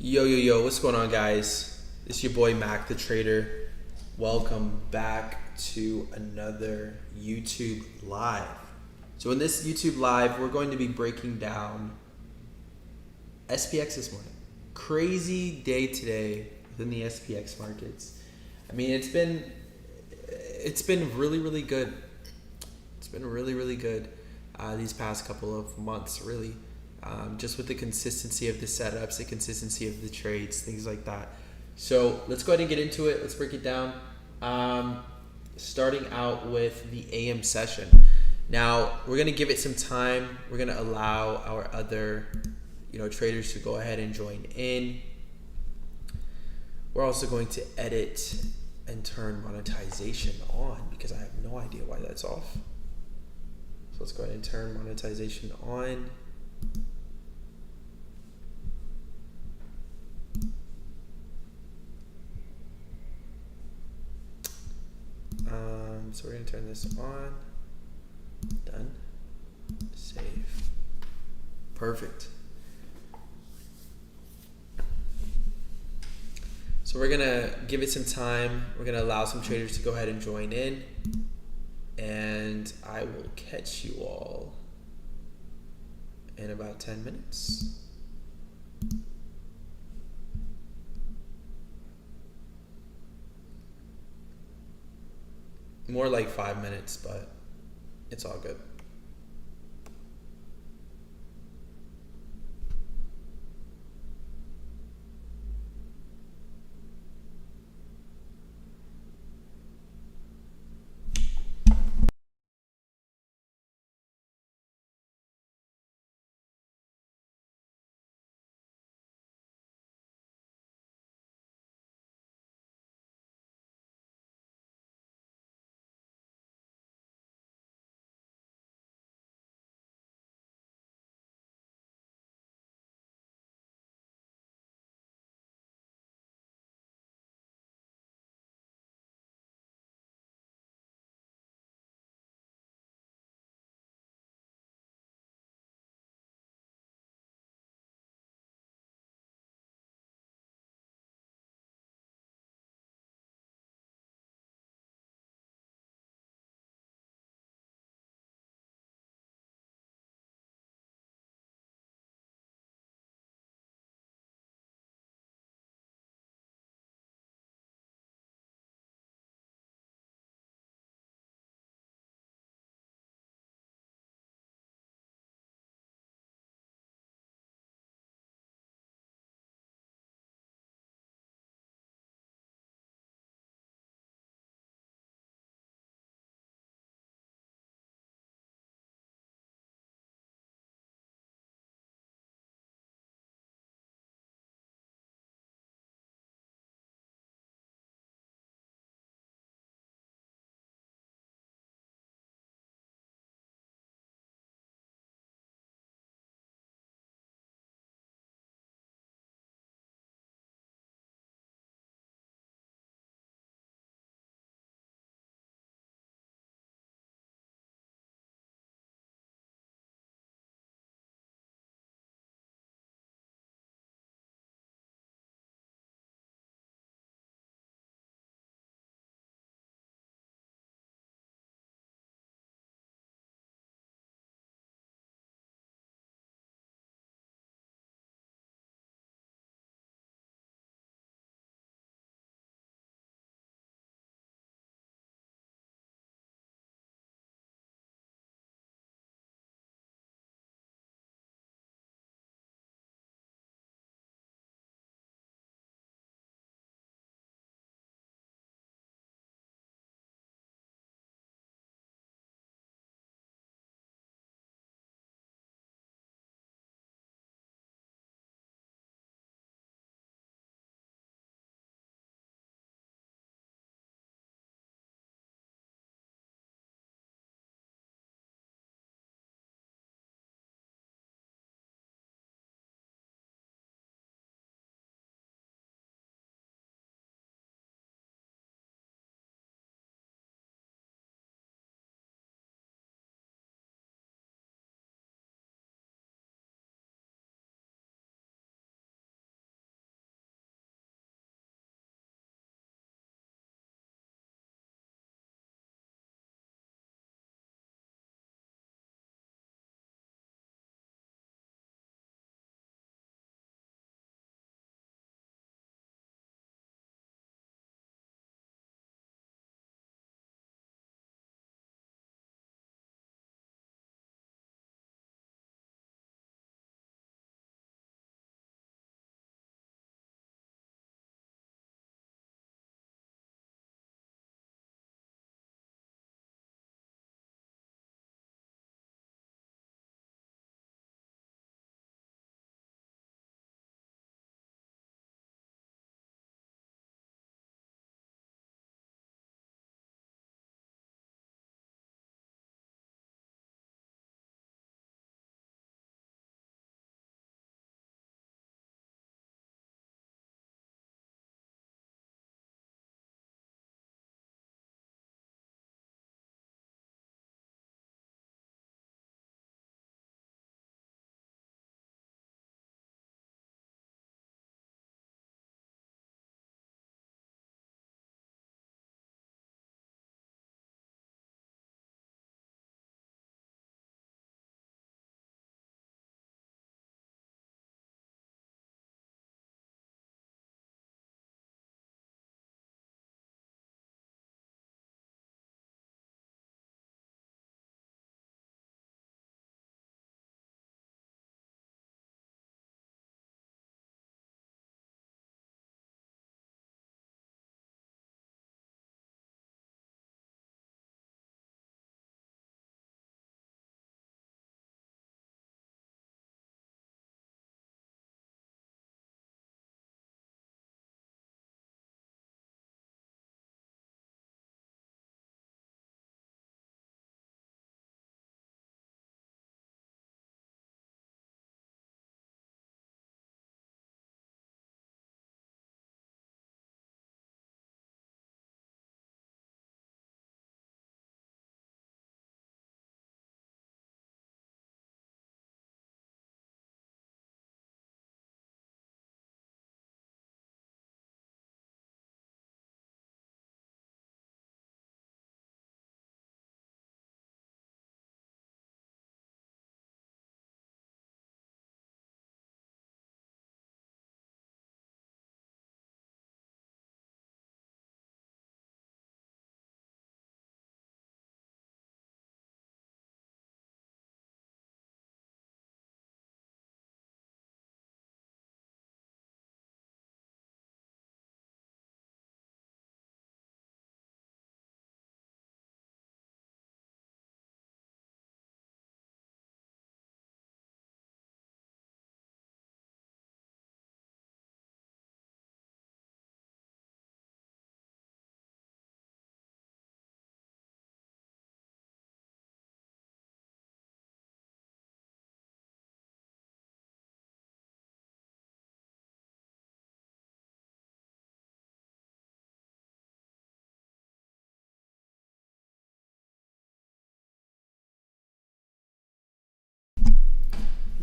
Yo, what's going on, guys? It's your boy Mac the Trader. Welcome back to another YouTube Live. So, in this YouTube Live, we're going to be breaking down SPX this morning. Crazy day today within the SPX markets. I mean, it's been really good. It's been really good these past couple of months, really. Just with the consistency of the setups, the consistency of the trades, things like that. So let's go ahead and get into it. Let's break it down. Starting out with the AM session. Now we're gonna give it some time. We're gonna allow our other, traders to go ahead and join in. We're also going to edit and turn monetization on because I have no idea why that's off. So let's go ahead and turn monetization on. So we're going to turn this on. Done. Save. Perfect. So we're going to give it some time. We're going to allow some traders to go ahead and join in. And I will catch you all in about 10 minutes. More like 5 minutes, but it's all good.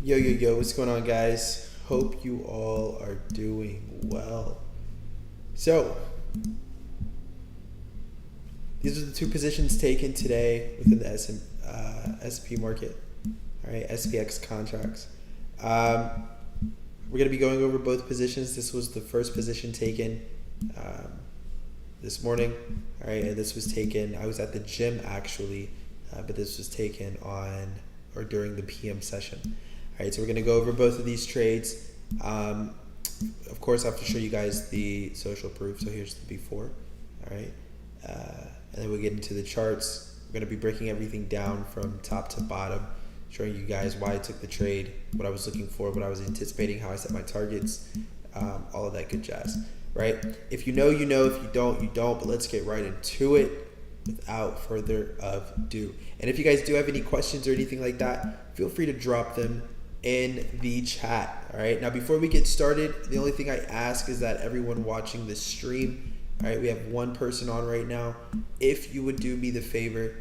Yo, yo, yo, what's going on, guys? Hope you all are doing well. So, these are the two positions taken today within the SP market, all right, SPX contracts. We're going to be going over both positions. This was the first position taken this morning, all right, and this was taken, I was at the gym actually, but this was taken on or during the PM session. All right, so we're going to go over both of these trades. Of course, I have to show you guys the social proof. So here's the before. All right, and then we'll get into the charts. We're going to be breaking everything down from top to bottom, showing you guys why I took the trade, what I was looking for, what I was anticipating, how I set my targets, all of that good jazz. Right? If you know, you know. If you don't, you don't. But let's get right into it without further ado. And if you guys do have any questions or anything like that, feel free to drop them in the chat. All right, now before we get started, the only thing I ask is that everyone watching this stream, all right, we have one person on right now. If you would do me the favor,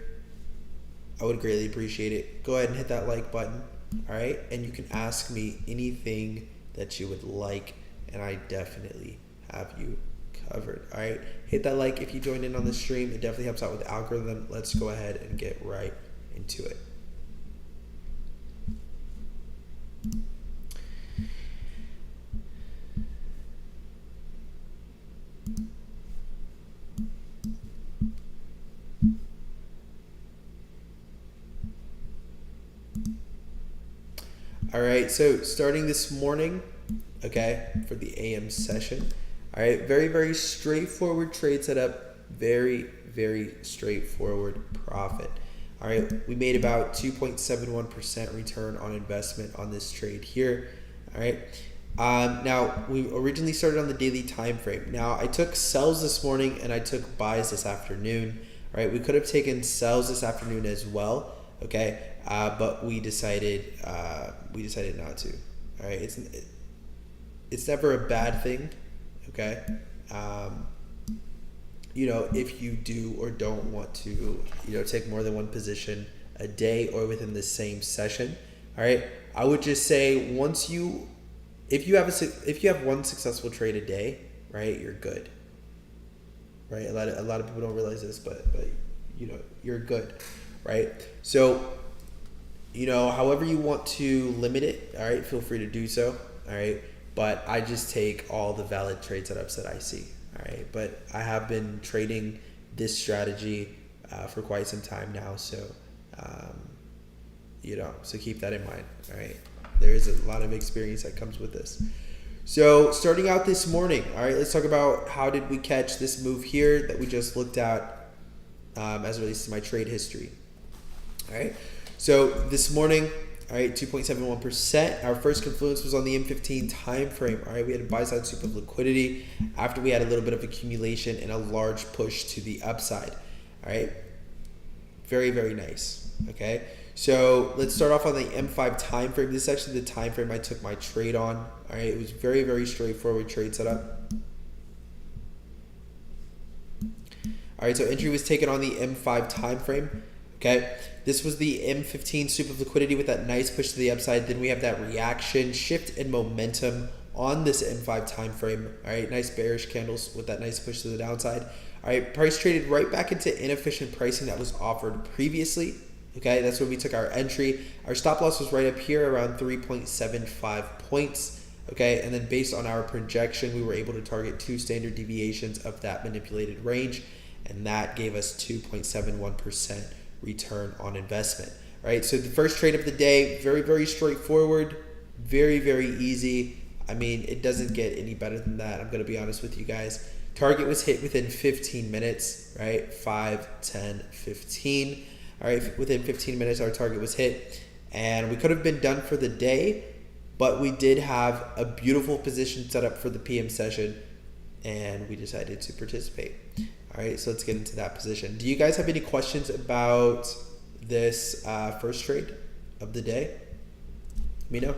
I would greatly appreciate it. Go ahead and hit that like button. All right, and you can ask me anything that you would like, and I definitely have you covered. All right, hit that like if you joined in on the stream. It definitely helps out with the algorithm. Let's go ahead and get right into it. All right, so starting this morning, okay, for the AM session. All right, very, very straightforward trade setup, very, very straightforward profit. All right, we made about 2.71% return on investment on this trade here. All right, now we originally started on the daily time frame. Now I took sells this morning and I took buys this afternoon. All right, we could have taken sells this afternoon as well. Okay, but we decided not to. All right, it's never a bad thing. Okay, you know, if you do or don't want to, you know, take more than one position a day or within the same session. All right, I would just say if you have one successful trade a day, right, you're good. Right, a lot of people don't realize this, but you know, you're good. Right, so you know, however you want to limit it, all right, feel free to do so. All right, but I just take all the valid trade setups that I see. All right, but I have been trading this strategy for quite some time now, so you know, so keep that in mind. All right, there is a lot of experience that comes with this. So starting out this morning, all right, let's talk about how did we catch this move here that we just looked at as it relates to my trade history. All right, so this morning, all right, 2.71%. Our first confluence was on the M15 time frame. All right, we had a buy side sweep of liquidity after we had a little bit of accumulation and a large push to the upside. All right, very, very nice. Okay, so let's start off on the M5 time frame. This is actually the time frame I took my trade on. All right, it was very, very straightforward trade setup. All right, so entry was taken on the M5 time frame. Okay, this was the M15 sweep of liquidity with that nice push to the upside. Then we have that reaction, shift, and momentum on this M5 time frame. All right, nice bearish candles with that nice push to the downside. All right, price traded right back into inefficient pricing that was offered previously. Okay, that's where we took our entry. Our stop loss was right up here around 3.75 points. Okay, and then based on our projection, we were able to target 2 standard deviations of that manipulated range, and that gave us 2.71% return on investment. All right, so the first trade of the day, very, very straightforward, very, very easy. I mean, it doesn't get any better than that. I'm going to be honest with you guys. Target was hit within 15 minutes, right? 5, 10, 15. All right, within 15 minutes, our target was hit, and we could have been done for the day, but we did have a beautiful position set up for the PM session, and we decided to participate. All right, so let's get into that position. Do you guys have any questions about this first trade of the day? Let me know.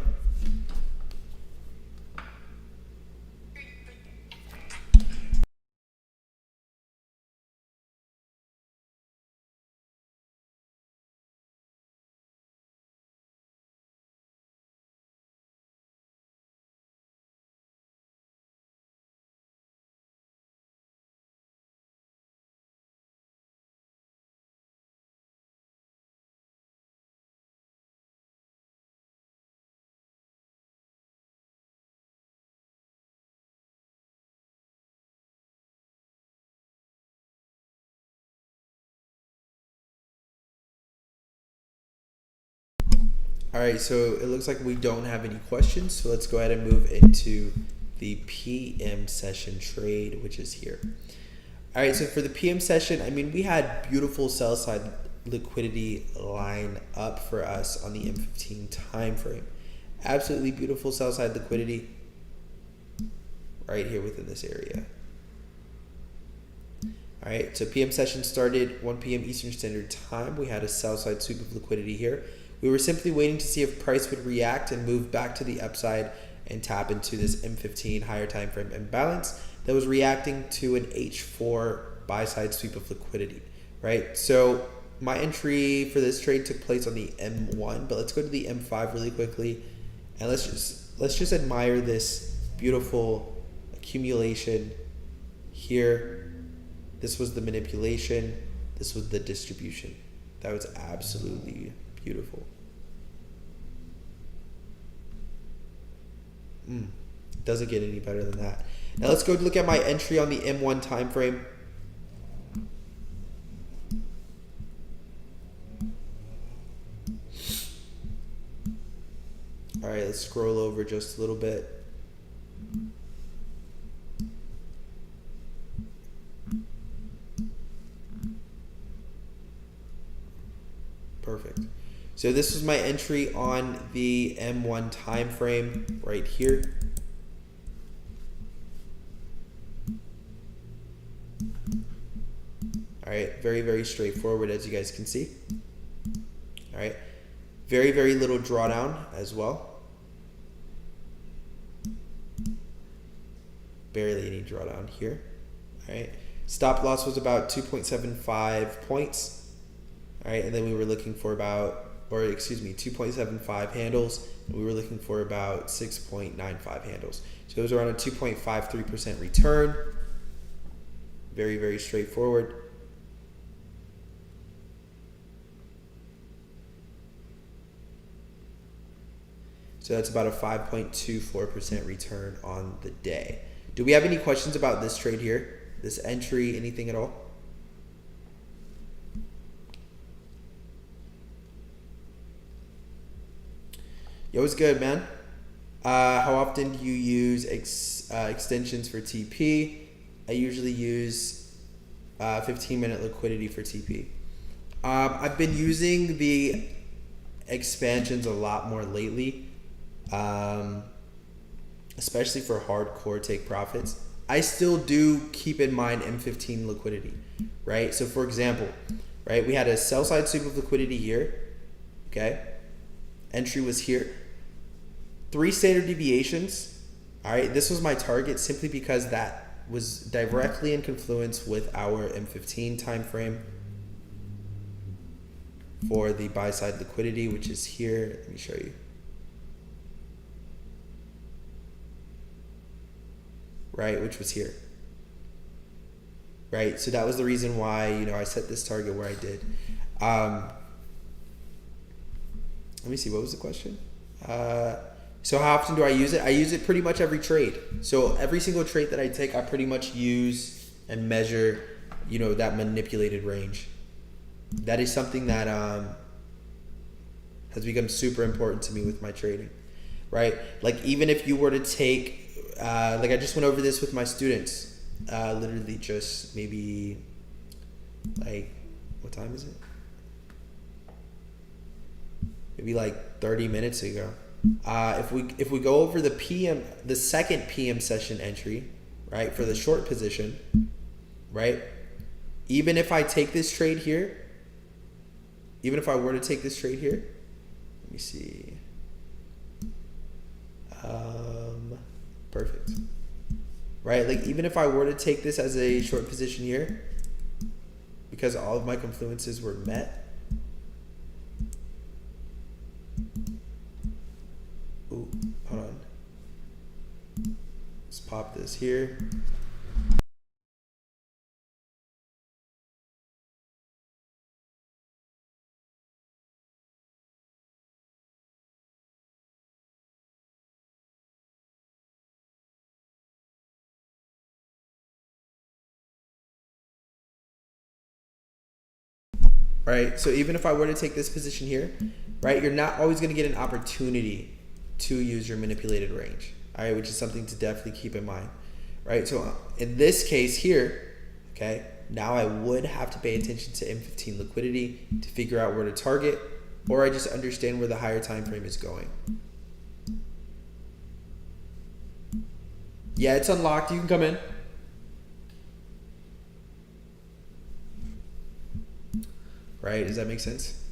All right, so it looks like we don't have any questions, so let's go ahead and move into the PM session trade, which is here. All right, so for the PM session, I mean, we had beautiful sell side liquidity line up for us on the M15 time frame. Absolutely beautiful sell side liquidity right here within this area. All right, so PM session started 1 p.m. Eastern Standard Time. We had a sell side sweep of liquidity here. We were simply waiting to see if price would react and move back to the upside and tap into this M15 higher time frame imbalance that was reacting to an H4 buy side sweep of liquidity, right? So my entry for this trade took place on the M1, but let's go to the M5 really quickly, and let's just admire this beautiful accumulation here. This was the manipulation. This was the distribution. That was absolutely beautiful. Doesn't get any better than that. Now let's go look at my entry on the M1 time frame. All right, let's scroll over just a little bit. Perfect. So this was my entry on the M1 time frame right here. All right, very, very straightforward, as you guys can see. All right, very, very little drawdown as well. Barely any drawdown here. All right, stop loss was about 2.75 points. All right, and then we were looking for about, 2.75 handles, and we were looking for about 6.95 handles. So it was around a 2.53% return. Very, very straightforward. So that's about a 5.24% return on the day. Do we have any questions about this trade here? This entry, anything at all? Yo, what's good, man? How often do you use extensions for TP? I usually use 15-minute liquidity for TP. I've been using the expansions a lot more lately, especially for hardcore take profits. I still do keep in mind M15 liquidity, right? So for example, right, we had a sell side sweep of liquidity here, okay? Entry was here. 3 standard deviations. All right, this was my target simply because that was directly in confluence with our M15 time frame for the buy side liquidity, which is here. Let me show you. Right, which was here. Right, so that was the reason why, you know, I set this target where I did. Let me see, what was the question? So how often do I use it? I use it pretty much every trade. So every single trade that I take, I pretty much use and measure, you know, that manipulated range. That is something that has become super important to me with my trading, right? Like even if you were to take, like I just went over this with my students, literally just maybe like, what time is it? Maybe like 30 minutes ago. If we go over the second PM session entry, right, for the short position, right, even if I take this trade here, even if I were to take this trade here, let me see, perfect, right, like even if I were to take this as a short position here, because all of my confluences were met, ooh, hold on. Let's pop this here. Right, so even if I were to take this position here, right? You're not always going to get an opportunity to use your manipulated range, all right, which is something to definitely keep in mind, right? So in this case here, okay, now I would have to pay attention to M15 liquidity to figure out where to target, or I just understand where the higher time frame is going. Yeah, it's unlocked. You can come in. Right? Does that make sense?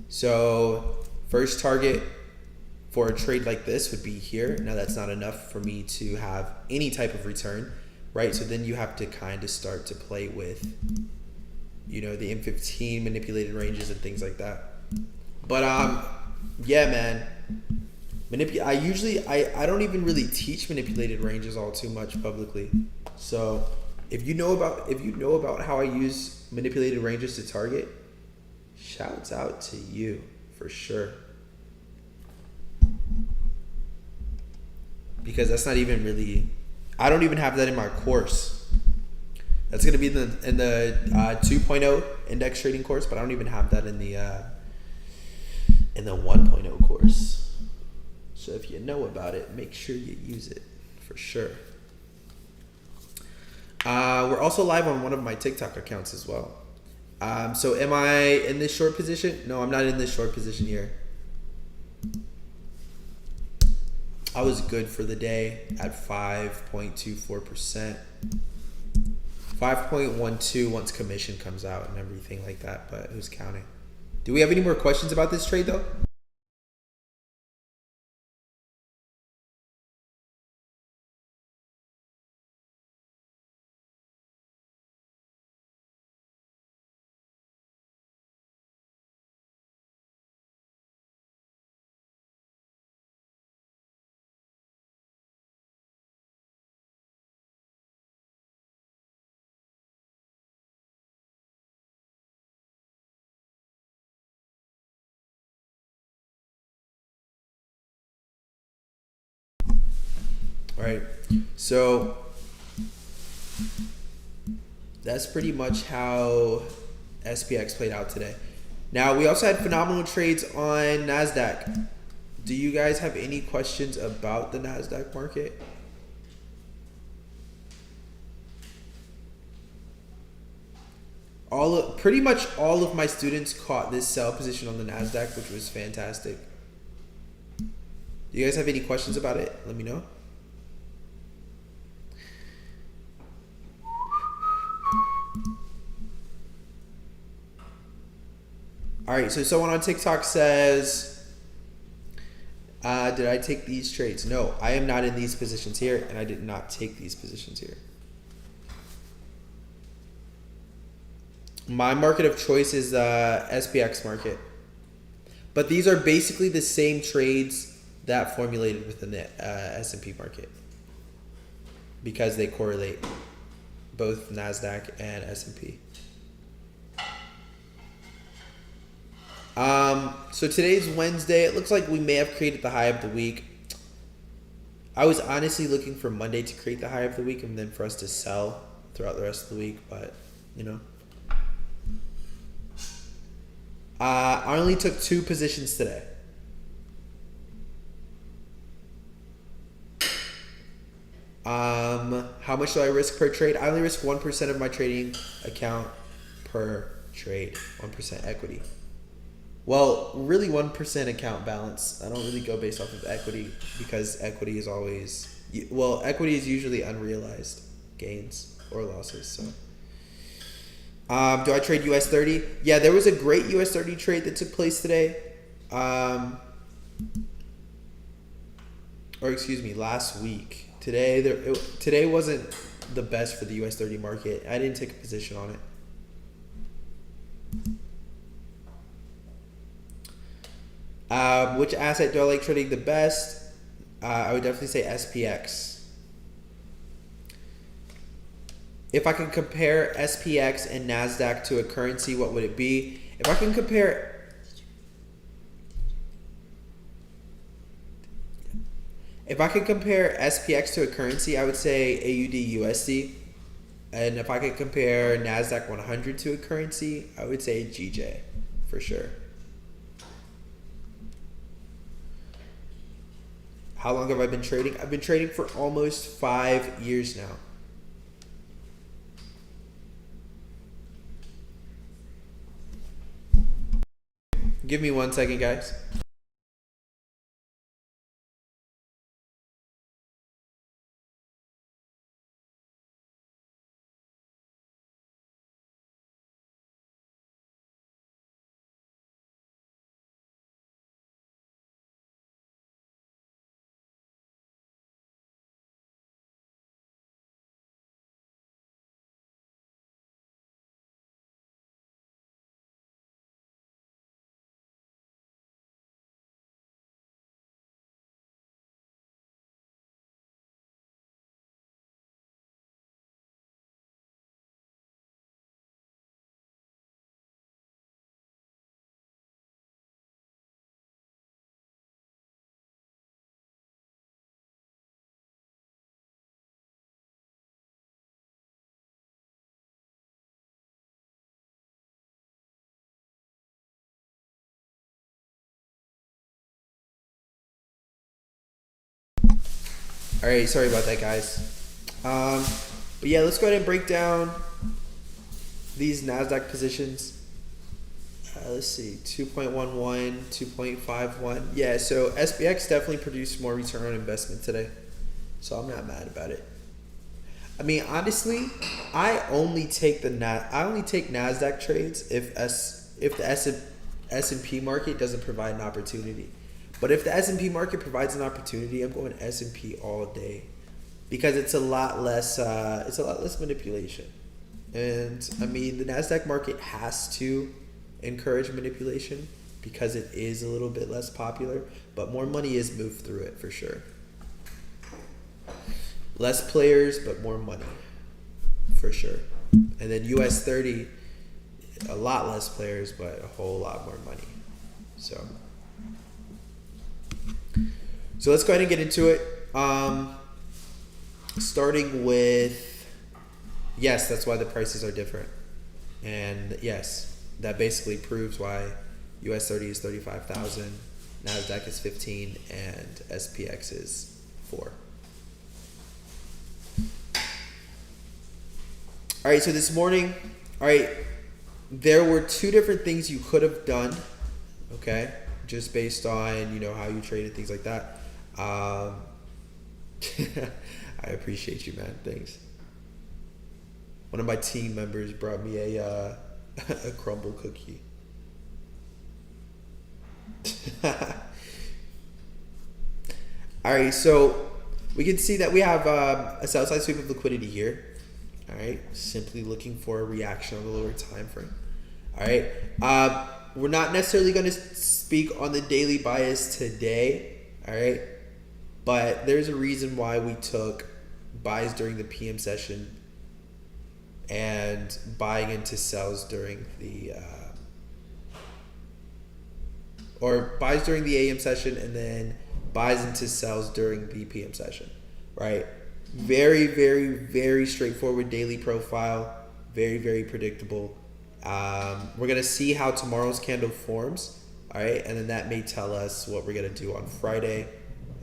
So first target for a trade like this would be here. Now that's not enough for me to have any type of return, right? So then you have to kind of start to play with, you know, the M15 manipulated ranges and things like that. But yeah, man. I don't even really teach manipulated ranges all too much publicly. So if you know about how I use manipulated ranges to target, shouts out to you for sure. Because that's not even really, I don't even have that in my course. That's gonna be in the 2.0 index trading course, but I don't even have that in the 1.0 course. So if you know about it, make sure you use it for sure. We're also live on one of my TikTok accounts as well. So am I in this short position? No, I'm not in this short position here. I was good for the day at 5.24%. 5.12 once commission comes out and everything like that, but who's counting? Do we have any more questions about this trade though? All right, so that's pretty much how SPX played out today. Now, we also had phenomenal trades on NASDAQ. Do you guys have any questions about the NASDAQ market? Pretty much all of my students caught this sell position on the NASDAQ, which was fantastic. Do you guys have any questions about it? Let me know. All right, so someone on TikTok says, did I take these trades? No, I am not in these positions here, and I did not take these positions here. My market of choice is SPX market. But these are basically the same trades that formulated within the S&P market because they correlate, both NASDAQ and S&P. So today's Wednesday. It looks like we may have created the high of the week. I was honestly looking for Monday to create the high of the week and then for us to sell throughout the rest of the week, but you know. I only took 2 positions today. How much do I risk per trade? I only risk 1% of my trading account per trade, 1% equity. Well, really 1% account balance. I don't really go based off of equity because equity is always, well, equity is usually unrealized gains or losses. So, do I trade US 30? Yeah, there was a great US 30 trade that took place today. Or excuse me, last week. Today wasn't the best for the US 30 market. I didn't take a position on it. Which asset do I like trading the best? I would definitely say SPX. If I can compare SPX and NASDAQ to a currency, what would it be? If I can compare SPX to a currency, I would say AUD USD. And if I could compare NASDAQ 100 to a currency, I would say GJ for sure. How long have I been trading? I've been trading for almost 5 years now. Give me 1 second, guys. All right, sorry about that, guys. But yeah, let's go ahead and break down these NASDAQ positions. Let's see, 2.11, 2.51. Yeah, so SPX definitely produced more return on investment today. So I'm not mad about it. I mean, honestly, I only take NASDAQ trades if the S&P market doesn't provide an opportunity. But if the S&P market provides an opportunity, I'm going S&P all day because it's a lot less manipulation. And I mean, the NASDAQ market has to encourage manipulation because it is a little bit less popular, but more money is moved through it for sure. Less players, but more money for sure. And then US 30, a lot less players, but a whole lot more money. So let's go ahead and get into it. Starting with, yes, that's why the prices are different. And yes, that basically proves why US 30 is 35,000, NASDAQ is 15, and SPX is 4. All right, so this morning, there were 2 different things you could have done, okay, just based on, how you traded, things like that. I appreciate you, man. Thanks. One of my team members brought me a crumble cookie. All right, so we can see that we have a sell side sweep of liquidity here. All right, simply looking for a reaction on the lower time frame. All right, we're not necessarily going to speak on the daily bias today. All right, but there's a reason why we took buys during the PM session and buying into sells during the or buys during the AM session and then buys into sells during the PM session, right? Very, very, very straightforward daily profile. Very, very predictable. We're going to see how tomorrow's candle forms, all right? And then that may tell us what we're going to do on Friday.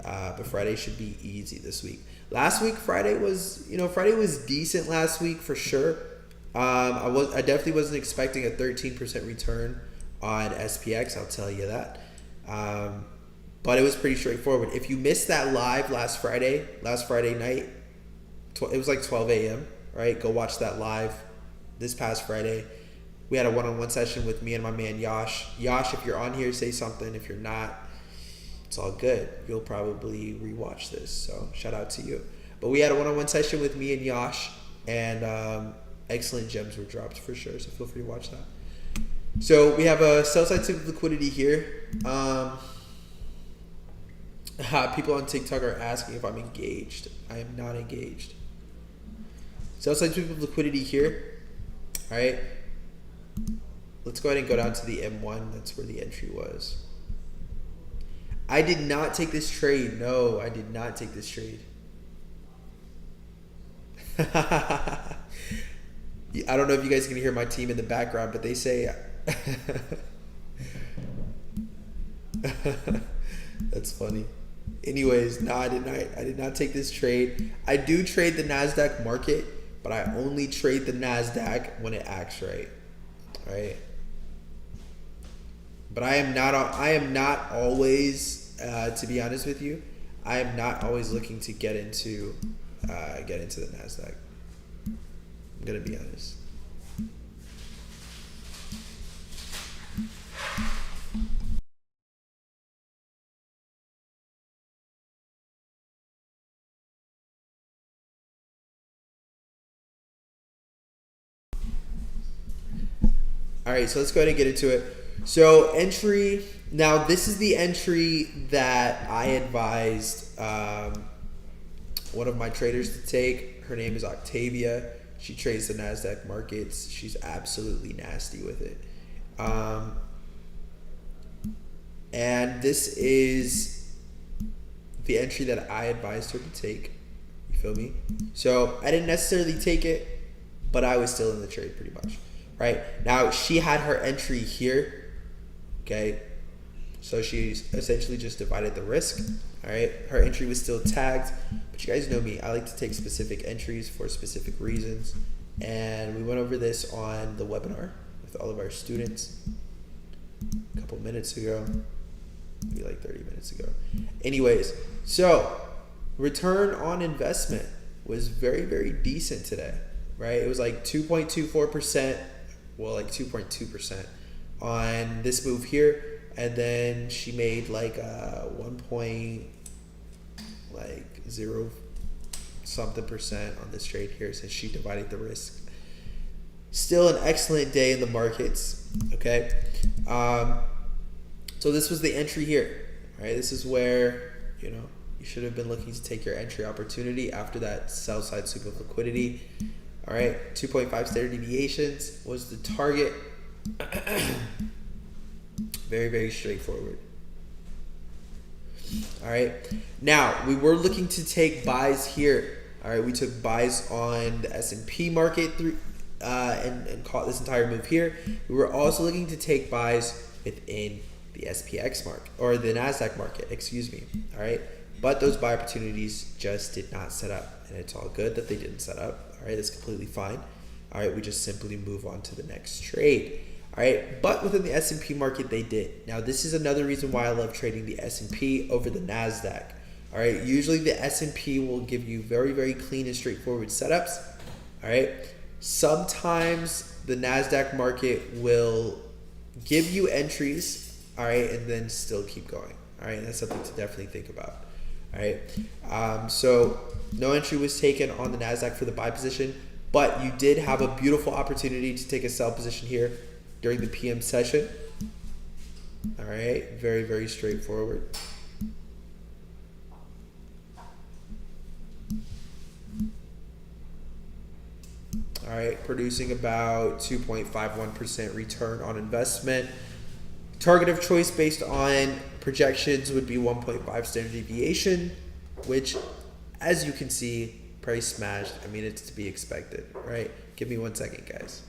But Friday should be easy this week. Last week, Friday was decent last week for sure. I definitely wasn't expecting a 13% return on SPX, I'll tell you that. But it was pretty straightforward. If you missed that live last Friday night, it was like 12 a.m., right? Go watch that live this past Friday. We had a one-on-one session with me and my man Yash. Yash, if you're on here, say something. If you're not, it's all good. You'll probably rewatch this, so shout out to you. But we had a one-on-one session with me and Yash, and excellent gems were dropped for sure, so feel free to watch that. So we have a sell-side sweep of liquidity here. People on TikTok are asking if I'm engaged. I am not engaged. Sell-side sweep of liquidity here. All right. Let's go ahead and go down to the M1. That's where the entry was. I did not take this trade. No, I did not take this trade. I don't know if you guys can hear my team in the background, but they say that's funny. Anyways, no, I did not take this trade. I do trade the Nasdaq market, but I only trade the Nasdaq when it acts right. Right. But I am not always, to be honest with you, I am not always looking to get into the Nasdaq. I'm gonna be honest. All right, so let's go ahead and get into it. So entry. Now this is the entry that I advised one of my traders to take. Her name is Octavia. She trades the Nasdaq markets. She's absolutely nasty with it. And this is the entry that I advised her to take. You feel me? So I didn't necessarily take it, but I was still in the trade pretty much. Right? Now she had her entry here. Okay. So she's essentially just divided the risk. All right. Her entry was still tagged, but you guys know me. I like to take specific entries for specific reasons. And we went over this on the webinar with all of our students a couple minutes ago, maybe like 30 minutes ago. Anyways, so return on investment was very, very decent today, right? It was like 2.24%, well, like 2.2% on this move here. And then she made like 1.0 something percent on this trade here since she divided the risk. Still an excellent day in the markets. Okay. So this was the entry here, right? This is where, you should have been looking to take your entry opportunity after that sell side sweep of liquidity. All right. 2.5 standard deviations was the target. Very, very straightforward. All right. Now, we were looking to take buys here. All right. We took buys on the S&P market and caught this entire move here. We were also looking to take buys within the SPX market or the Nasdaq market, excuse me. All right. But those buy opportunities just did not set up, and it's all good that they didn't set up. All right. That's completely fine. All right. We just simply move on to the next trade. All right, but within the S&P market, they did. Now, this is another reason why I love trading the S&P over the NASDAQ. All right, usually the S&P will give you very, very clean and straightforward setups. All right, sometimes the NASDAQ market will give you entries, all right, and then still keep going. All right, that's something to definitely think about. All right, so no entry was taken on the NASDAQ for the buy position, but you did have a beautiful opportunity to take a sell position here during the PM session. All right, very, very straightforward. All right, producing about 2.51% return on investment. Target of choice based on projections would be 1.5 standard deviation, which, as you can see, price smashed. I mean, it's to be expected, right? Give me 1 second, guys.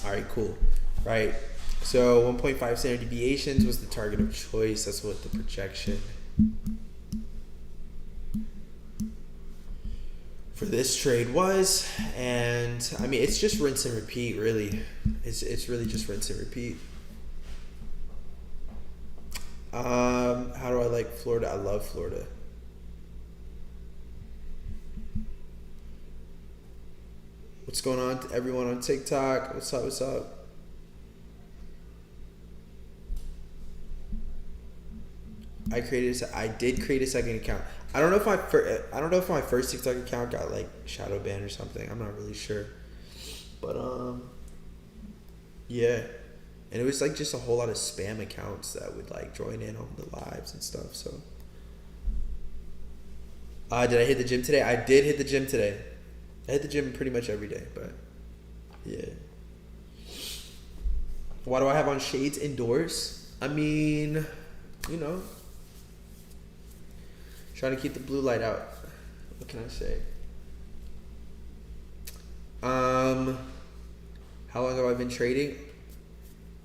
All right, cool. Right. So 1.5 standard deviations was the target of choice. That's what the projection for this trade was. And I mean, it's just rinse and repeat, really. It's really just rinse and repeat. How do I like Florida? I love Florida. What's going on to everyone on TikTok? What's up? What's up? I did create a second account. I don't know if my first TikTok account got like shadow banned or something. I'm not really sure. But yeah. And it was like just a whole lot of spam accounts that would like join in on the lives and stuff. So did I hit the gym today? I did hit the gym today. I hit the gym pretty much every day, but yeah. Why do I have on shades indoors? I mean, you know, trying to keep the blue light out. What can I say? How long have I been trading?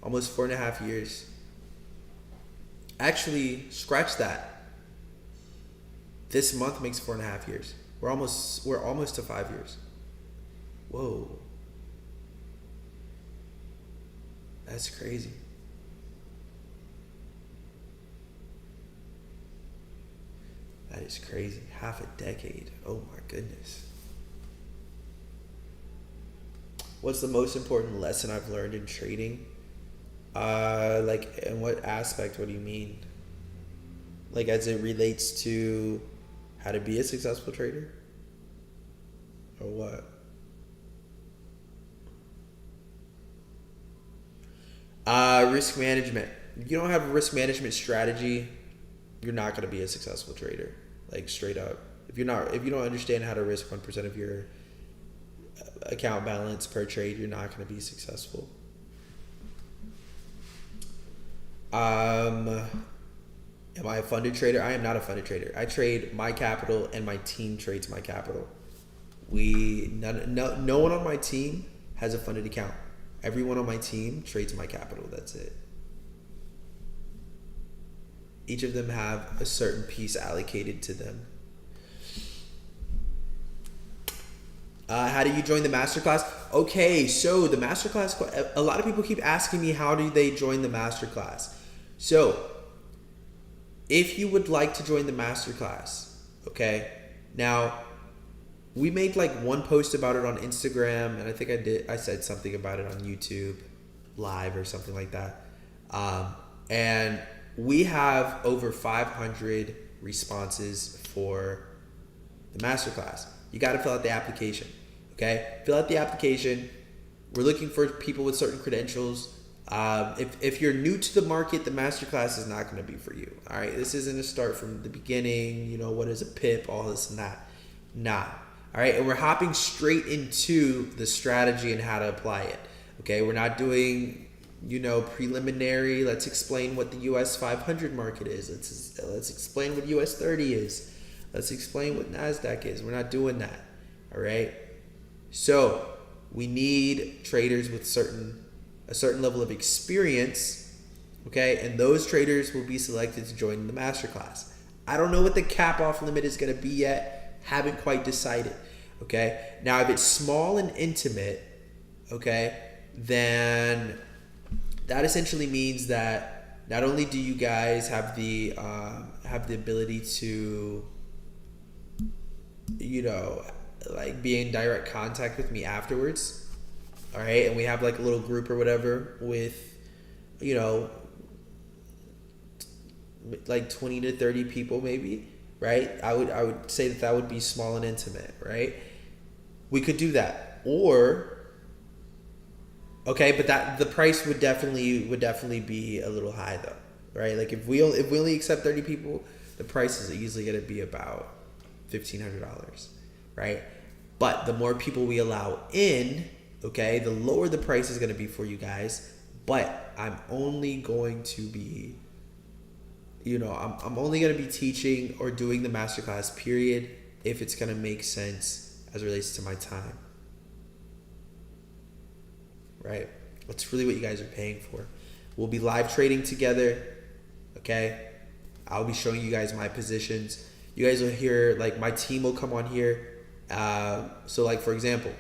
Almost 4.5 years. Actually, scratch that. This month makes 4.5 years. We're almost to 5 years. Whoa. That's crazy. That is crazy. Half a decade. Oh my goodness. What's the most important lesson I've learned in trading? Like, in what aspect? What do you mean? Like, as it relates to how to be a successful trader? Or what? Risk management. If you don't have a risk management strategy, you're not going to be a successful trader. Like, straight up. If you don't understand how to risk 1% of your account balance per trade, you're not going to be successful. Am I a funded trader? I am not a funded trader. I trade my capital and my team trades my capital. No one on my team has a funded account. Everyone on my team trades my capital. That's it. Each of them have a certain piece allocated to them. How do you join the masterclass? Okay, so the masterclass, a lot of people keep asking me, how do they join the masterclass? So, if you would like to join the masterclass, okay, now, we made like one post about it on Instagram, and I think I said something about it on YouTube live or something like that. And we have over 500 responses for the masterclass. You got to fill out the application, okay? Fill out the application. We're looking for people with certain credentials. If you're new to the market, the masterclass is not going to be for you, all right? This isn't a start from the beginning, you know, what is a PIP, all this and that. Nah. All right, and we're hopping straight into the strategy and how to apply it. Okay, we're not doing, you know, preliminary. Let's explain what the US 500 market is. Let's explain what US 30 is. Let's explain what NASDAQ is. We're not doing that. All right. So we need traders with a certain level of experience. Okay, and those traders will be selected to join the masterclass. I don't know what the cap off limit is going to be yet. Haven't quite decided. Okay, now if it's small and intimate, okay, then that essentially means that not only do you guys have the ability to, you know, like be in direct contact with me afterwards, all right, and we have like a little group or whatever with, you know, like 20 to 30 people maybe. Right, I would say that would be small and intimate. Right, we could do that, or okay, but that the price would definitely be a little high though. Right, like if we only accept 30 people, the price is usually going to be about $1,500. Right, but the more people we allow in, okay, the lower the price is going to be for you guys. But I'm only going to be, you know, I'm only going to be teaching or doing the masterclass period if it's going to make sense as it relates to my time. Right? That's really what you guys are paying for. We'll be live trading together. Okay? I'll be showing you guys my positions. You guys will hear, like, my team will come on here. So, like, for example,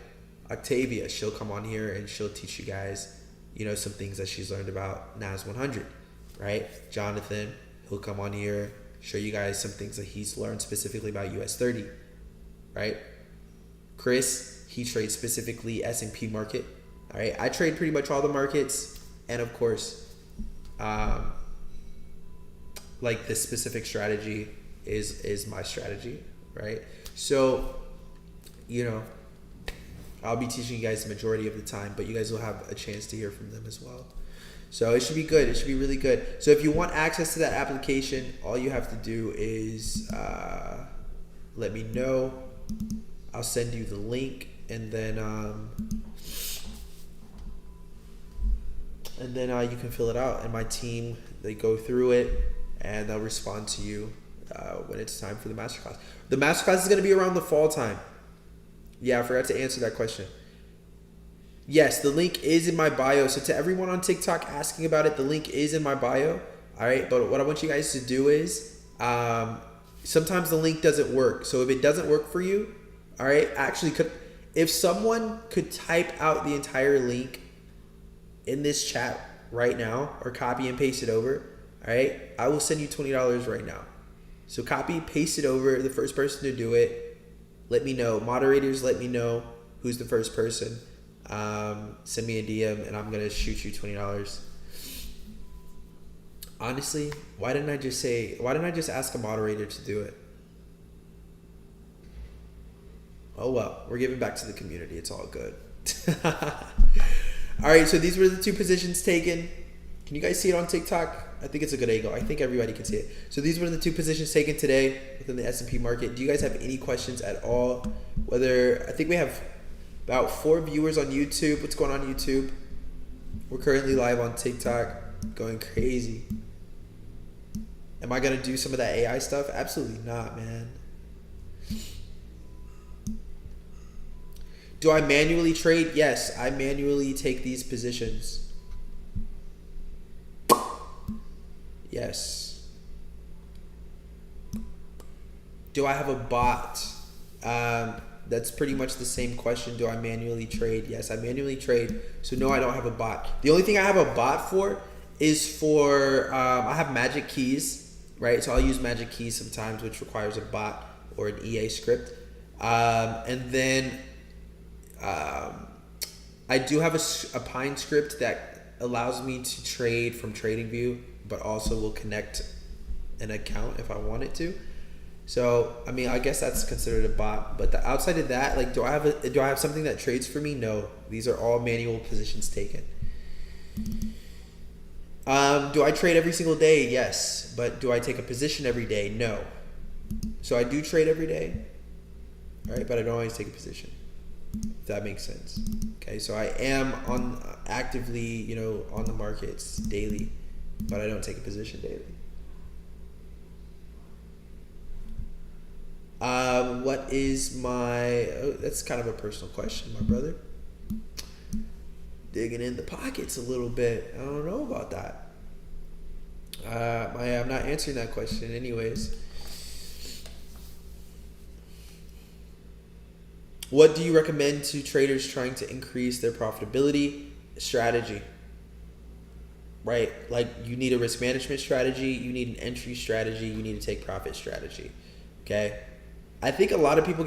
Octavia, she'll come on here and she'll teach you guys, you know, some things that she's learned about NAS 100. Right? Jonathan, he'll come on here, show you guys some things that he's learned specifically about US 30, right? Chris, he trades specifically S&P market, all right? I trade pretty much all the markets, and of course, like this specific strategy is my strategy, right? So, you know, I'll be teaching you guys the majority of the time, but you guys will have a chance to hear from them as well. So it should be good. It should be really good. So if you want access to that application, all you have to do is let me know. I'll send you the link, and then you can fill it out. And my team, they go through it, and they'll respond to you when it's time for the masterclass. The masterclass is going to be around the fall time. Yeah, I forgot to answer that question. Yes, the link is in my bio. So to everyone on TikTok asking about it, the link is in my bio. All right, but what I want you guys to do is sometimes the link doesn't work. So if it doesn't work for you, all right, actually, if someone could type out the entire link in this chat right now or copy and paste it over, all right, I will send you $20 right now. So copy, paste it over. The first person to do it, let me know. Moderators, let me know who's the first person. Send me a DM and I'm gonna shoot you $20. Honestly, why didn't I just ask a moderator to do it? Oh well, we're giving back to the community. It's all good. All right, so these were the two positions taken. Can you guys see it on TikTok? I think it's a good angle. I think everybody can see it. So these were the two positions taken today within the S&P market. Do you guys have any questions at all? I think we have about 4 viewers on YouTube. What's going on YouTube? We're currently live on TikTok, going crazy. Am I going to do some of that AI stuff? Absolutely not, man. Do I manually trade? Yes, I manually take these positions. Yes. Do I have a bot? That's pretty much the same question. Do I manually trade? Yes, I manually trade. So no, I don't have a bot. The only thing I have a bot for is for, I have magic keys, right? So I'll use magic keys sometimes, which requires a bot or an EA script. And then I do have a Pine script that allows me to trade from TradingView, but also will connect an account if I want it to. So, I mean, I guess that's considered a bot. But outside of that, like, do I have something that trades for me? No. These are all manual positions taken. Do I trade every single day? Yes. But do I take a position every day? No. So I do trade every day, all right, but I don't always take a position, if that makes sense. Okay, so I am actively, on the markets daily, but I don't take a position daily. What is that's kind of a personal question, my brother. Digging in the pockets a little bit. I don't know about that. I'm not answering that question anyways. What do you recommend to traders trying to increase their profitability? Strategy. Right? Like, you need a risk management strategy, you need an entry strategy, you need to take profit strategy. Okay? I think a lot of people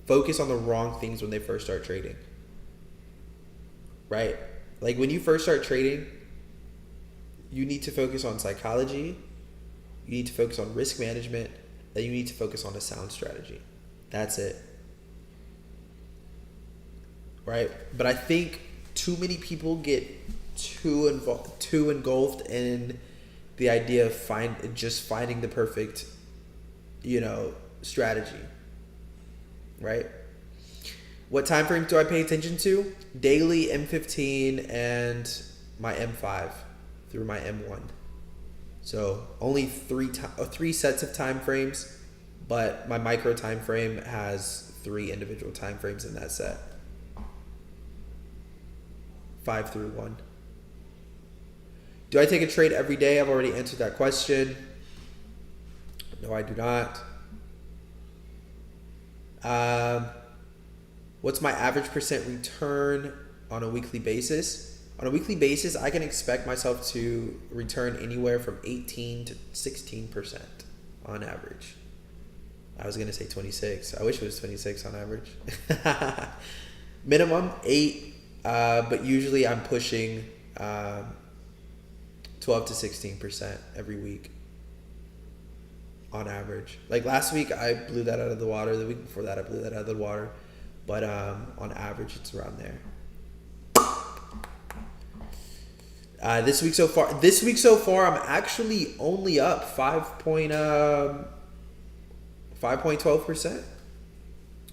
focus on the wrong things when they first start trading. Right? Like, when you first start trading, you need to focus on psychology, you need to focus on risk management, then you need to focus on a sound strategy. That's it. Right? But I think too many people get too engulfed in the idea of finding the perfect, strategy. Right? What time frame do I pay attention to? Daily, M15, and my M5 through my M1. So only three sets of time frames, but my micro time frame has 3 individual time frames in that set. 5 through 1. Do I take a trade every day? I've already answered that question. No, I do not. What's my average percent return on a weekly basis? On a weekly basis, I can expect myself to return anywhere from 18 to 16% on average. I was going to say 26. I wish it was 26 on average. Minimum 8, but usually I'm pushing 12 12 to 16% every week on average. Like last week, I blew that out of the water. The week before that, I blew that out of the water. But on average, it's around there. This week so far, I'm actually only up 5.12%.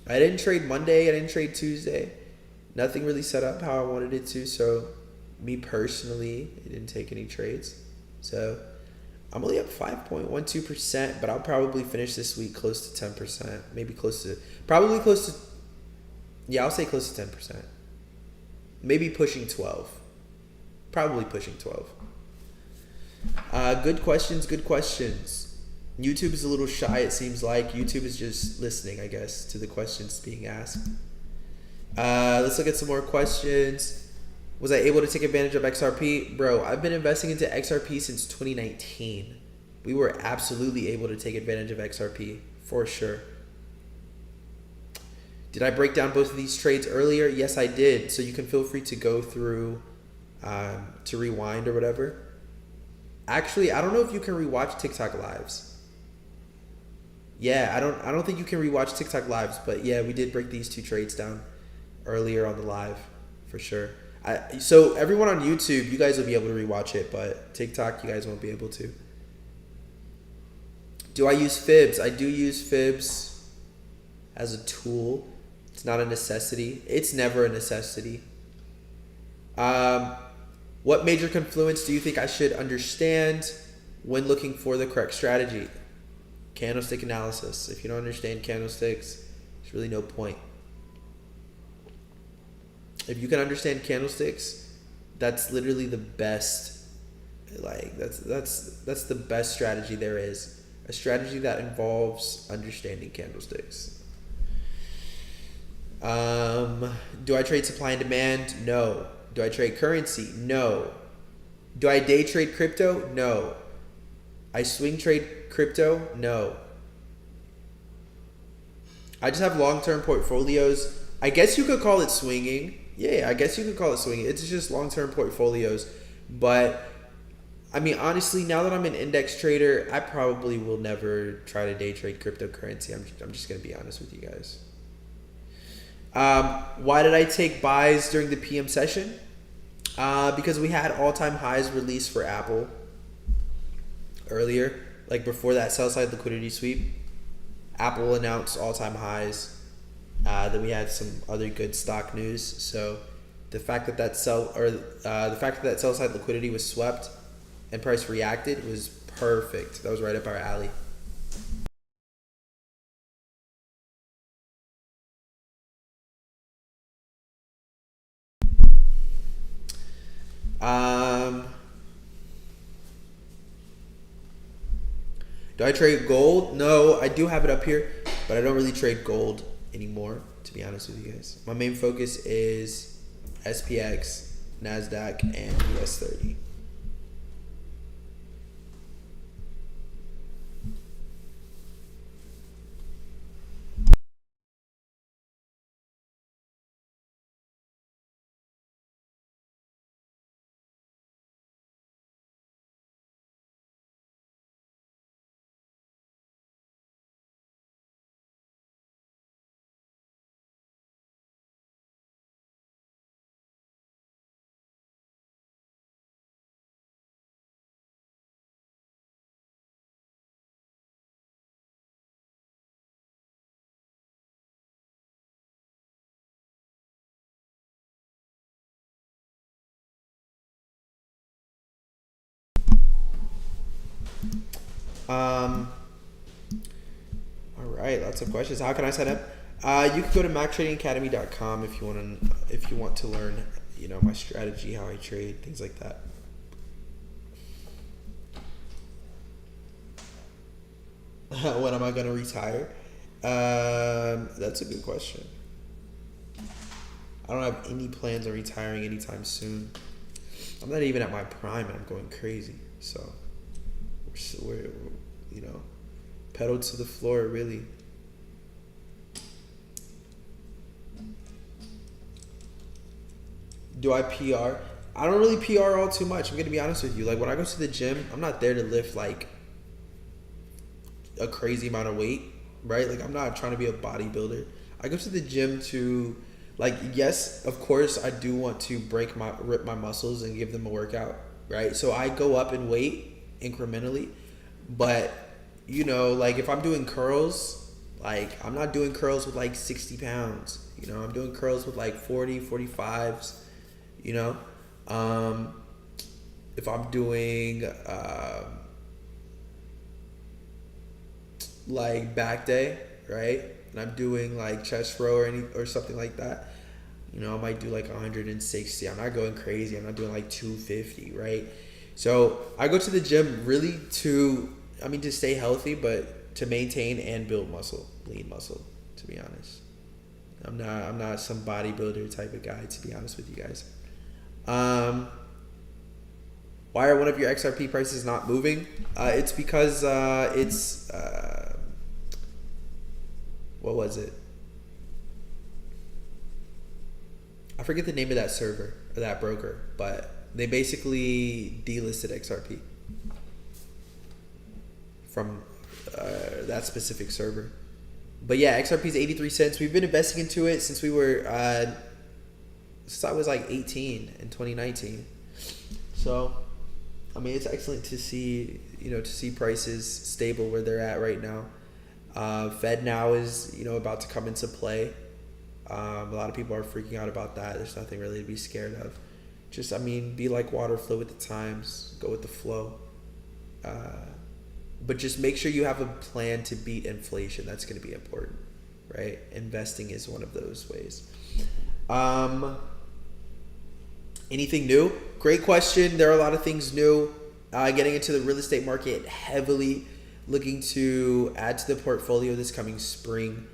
I didn't trade Monday. I didn't trade Tuesday. Nothing really set up how I wanted it to. So, me personally, I didn't take any trades. So, I'm only up 5.12%, but I'll probably finish this week close to 10%. Maybe probably close to, I'll say close to 10%. Maybe pushing 12. Probably pushing 12. Good questions. YouTube is a little shy, it seems like. YouTube is just listening, I guess, to the questions being asked. Let's look at some more questions. Was I able to take advantage of XRP? Bro, I've been investing into XRP since 2019. We were absolutely able to take advantage of XRP, for sure. Did I break down both of these trades earlier? Yes, I did. So you can feel free to go through, to rewind or whatever. Actually, I don't know if you can rewatch TikTok lives. Yeah, I don't think you can rewatch TikTok lives, but yeah, we did break these two trades down earlier on the live, for sure. So everyone on YouTube, you guys will be able to rewatch it, but TikTok, you guys won't be able to. Do I use fibs? I do use fibs as a tool. It's not a necessity. It's never a necessity. What major confluence do you think I should understand when looking for the correct strategy? Candlestick analysis. If you don't understand candlesticks, there's really no point. If you can understand candlesticks, that's literally the best. Like that's the best strategy there is. A strategy that involves understanding candlesticks. Do I trade supply and demand? No. Do I trade currency? No. Do I day trade crypto? No. I swing trade crypto? No. I just have long-term portfolios. I guess you could call it swinging. Yeah, I guess you could call it swinging. It's just long-term portfolios. But, I mean, honestly, now that I'm an index trader, I probably will never try to day trade cryptocurrency. I'm just going to be honest with you guys. Why did I take buys during the PM session? Because we had all-time highs released for Apple earlier, like before that sell-side liquidity sweep. Apple announced all-time highs. Then we had some other good stock news. So the fact that sell-side liquidity was swept and price reacted was perfect. That was right up our alley. Do I trade gold? No, I do have it up here, but I don't really trade gold anymore, to be honest with you guys. My main focus is SPX, NASDAQ, and US 30. All right, lots of questions. How can I sign up? You can go to mactradingacademy.com if you want to learn, my strategy, how I trade, things like that. When am I going to retire? That's a good question. I don't have any plans on retiring anytime soon. I'm not even at my prime and I'm going crazy. So we're pedal to the floor, really. Do I PR? I don't really PR all too much. I'm gonna be honest with you. Like when I go to the gym, I'm not there to lift like a crazy amount of weight, right? Like I'm not trying to be a bodybuilder. I go to the gym to, like, yes, of course, I do want to rip my muscles and give them a workout, right? So I go up in weight incrementally, but you know, like if I'm doing curls, like I'm not doing curls with like 60 pounds. You know, I'm doing curls with like 40, 45s. You know, if I'm doing like back day, right? And I'm doing like chest row or something like that. You know, I might do like 160. I'm not going crazy. I'm not doing like 250, right? So I go to the gym really to stay healthy, but to maintain and build muscle, lean muscle, to be honest. I'm not some bodybuilder type of guy, to be honest with you guys. Why are one of your XRP prices not moving? It's because it's what was it? I forget the name of that server or that broker, but they basically delisted XRP from that specific server. But yeah, XRP is 83 cents. We've been investing into it since I was like 18 in 2019. So, I mean, it's excellent to see prices stable where they're at right now. Fed now is, about to come into play. A lot of people are freaking out about that. There's nothing really to be scared of. Just, be like water, flow with the times, go with the flow. But just make sure you have a plan to beat inflation. That's going to be important, right? Investing is one of those ways. Anything new? Great question. There are a lot of things new. Getting into the real estate market heavily, looking to add to the portfolio this coming spring.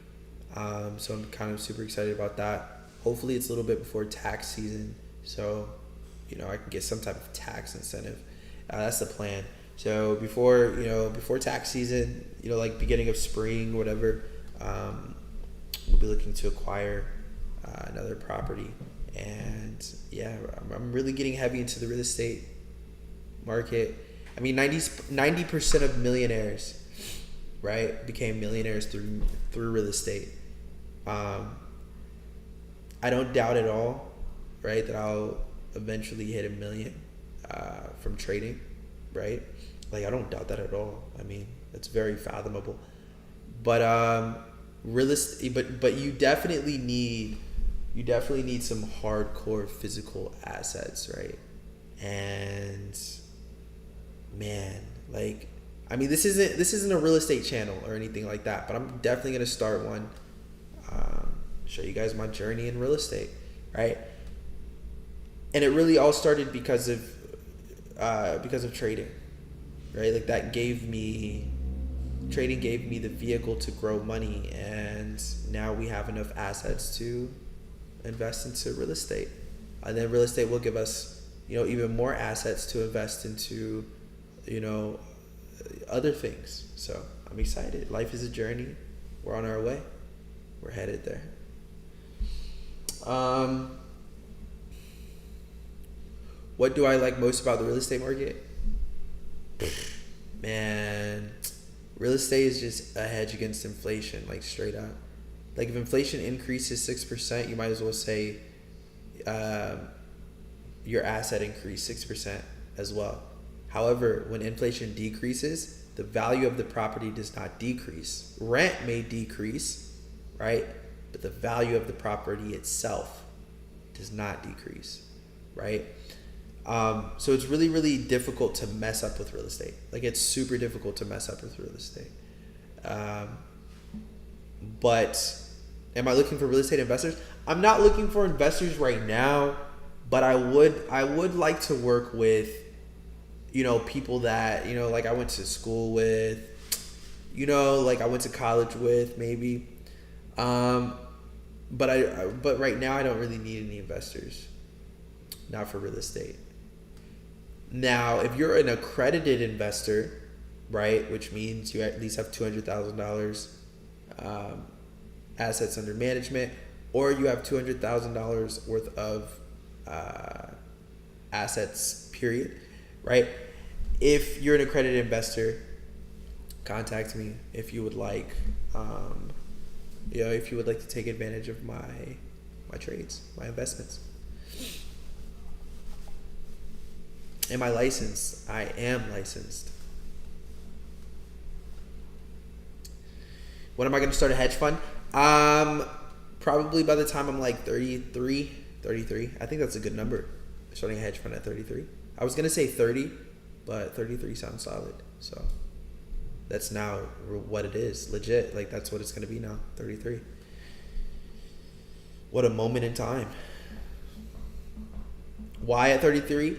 So I'm kind of super excited about that. Hopefully it's a little bit before tax season, so I can get some type of tax incentive. That's the plan. So before tax season, like beginning of spring, whatever, we'll be looking to acquire another property. And yeah, I'm really getting heavy into the real estate market. 90% of millionaires, right, became millionaires through real estate. I don't doubt at all, right, that I'll eventually hit $1 million from trading, right? Like I don't doubt that at all. That's very fathomable. But real estate, but you definitely need some hardcore physical assets, right? And man, like this isn't a real estate channel or anything like that, but I'm definitely gonna start one. Show you guys my journey in real estate, right? And it really all started because of trading, right? Like trading gave me the vehicle to grow money, and now we have enough assets to invest into real estate, and then real estate will give us even more assets to invest into other things. So I'm excited. Life is a journey. We're on our way. We're headed there. What do I like most about the real estate market? Man, real estate is just a hedge against inflation, like straight up. Like if inflation increases 6%, you might as well say your asset increased 6% as well. However, when inflation decreases, the value of the property does not decrease. Rent may decrease, right? But the value of the property itself does not decrease, right? So it's really, really difficult to mess up with real estate. Like it's super difficult to mess up with real estate. But am I looking for real estate investors? I'm not looking for investors right now, but I would like to work with, people that, like I went to school with, like I went to college with maybe. But right now I don't really need any investors, not for real estate. Now, if you're an accredited investor, right, which means you at least have $200,000 assets under management, or you have $200,000 worth of assets, period, right? If you're an accredited investor, contact me if you would like, if you would like to take advantage of my trades, my investments. Am I licensed? I am licensed. When am I going to start a hedge fund? Probably by the time I'm like 33. I think that's a good number. Starting a hedge fund at 33. I was going to say 30, but 33 sounds solid. So that's now what it is. Legit. Like, that's what it's going to be now. 33. What a moment in time. Why at 33?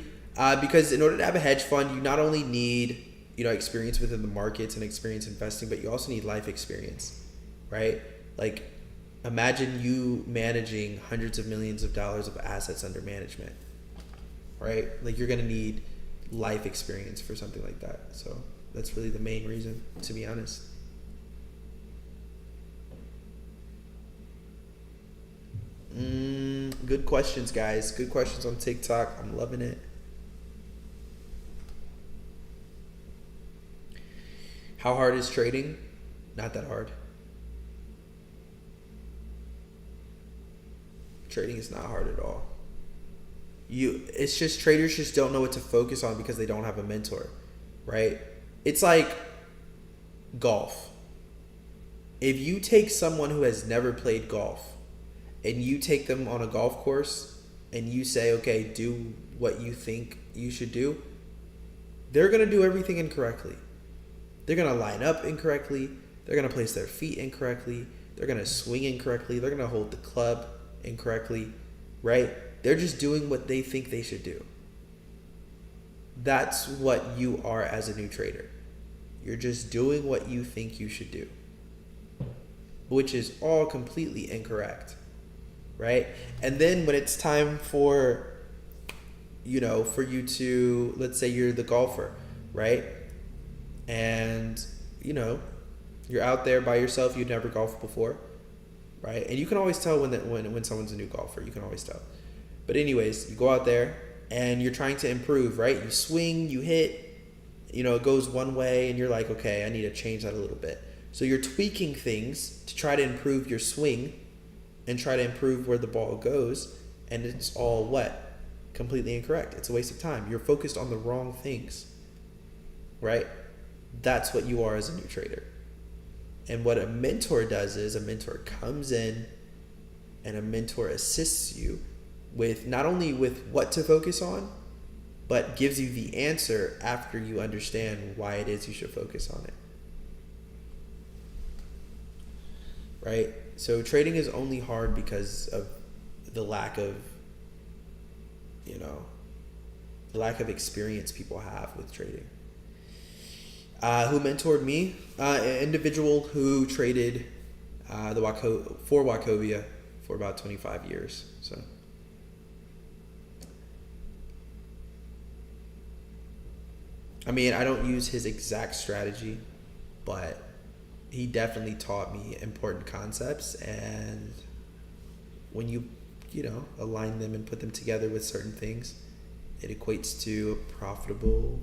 Because in order to have a hedge fund, you not only need, experience within the markets and experience investing, but you also need life experience, right? Like, imagine you managing hundreds of millions of dollars of assets under management, right? Like, you're going to need life experience for something like that. So that's really the main reason, to be honest. Good questions, guys. Good questions on TikTok. I'm loving it. How hard is trading? Not that hard. Trading is not hard at all. It's just traders just don't know what to focus on because they don't have a mentor, right? It's like golf. If you take someone who has never played golf and you take them on a golf course and you say, okay, do what you think you should do, they're going to do everything incorrectly. They're going to line up incorrectly. They're going to place their feet incorrectly. They're going to swing incorrectly. They're going to hold the club incorrectly, right? They're just doing what they think they should do. That's what you are as a new trader. You're just doing what you think you should do, which is all completely incorrect, right? And then when it's time for, for you to, let's say you're the golfer, right? And, you're out there by yourself. You've never golfed before, right? And you can always tell when someone's a new golfer. You can always tell. But anyways, you go out there and you're trying to improve, right? You swing, you hit, it goes one way and you're like, okay, I need to change that a little bit. So you're tweaking things to try to improve your swing and try to improve where the ball goes. And it's all what? Completely incorrect. It's a waste of time. You're focused on the wrong things, right? That's what you are as a new trader. And what a mentor does is a mentor comes in and a mentor assists you with not only with what to focus on, but gives you the answer after you understand why it is you should focus on it. Right? So trading is only hard because of the lack of, the lack of experience people have with trading. Who mentored me? An individual who traded for Wachovia for about 25 years. So, I mean, I don't use his exact strategy, but he definitely taught me important concepts. And when you align them and put them together with certain things, it equates to a profitable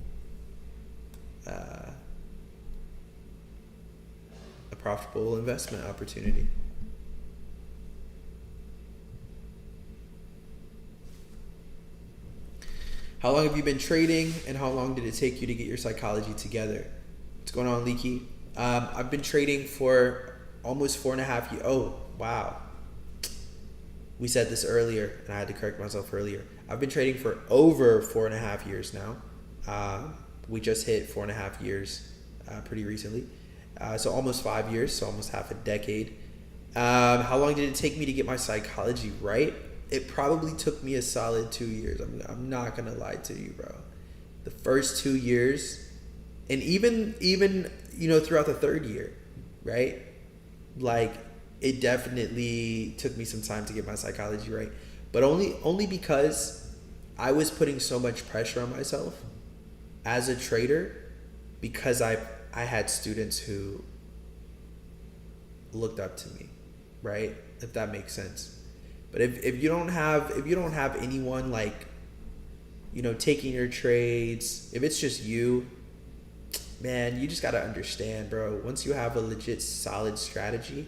investment opportunity. How long have you been trading, and how long did it take you to get your psychology together? What's going on, Leaky? I've been trading for almost 4.5 years. Oh, wow. We said this earlier, and I had to correct myself earlier. I've been trading for over 4.5 years now. We just hit 4.5 years pretty recently. So almost 5 years, so almost half a decade. How long did it take me to get my psychology right? It probably took me a solid 2 years. I'm not going to lie to you, bro. The first 2 years, and even throughout the third year, right? Like, it definitely took me some time to get my psychology right. But only because I was putting so much pressure on myself as a trader, because I had students who looked up to me, right? If that makes sense. But if you don't have anyone like, taking your trades, if it's just you, man, you just got to understand, bro. Once you have a legit solid strategy,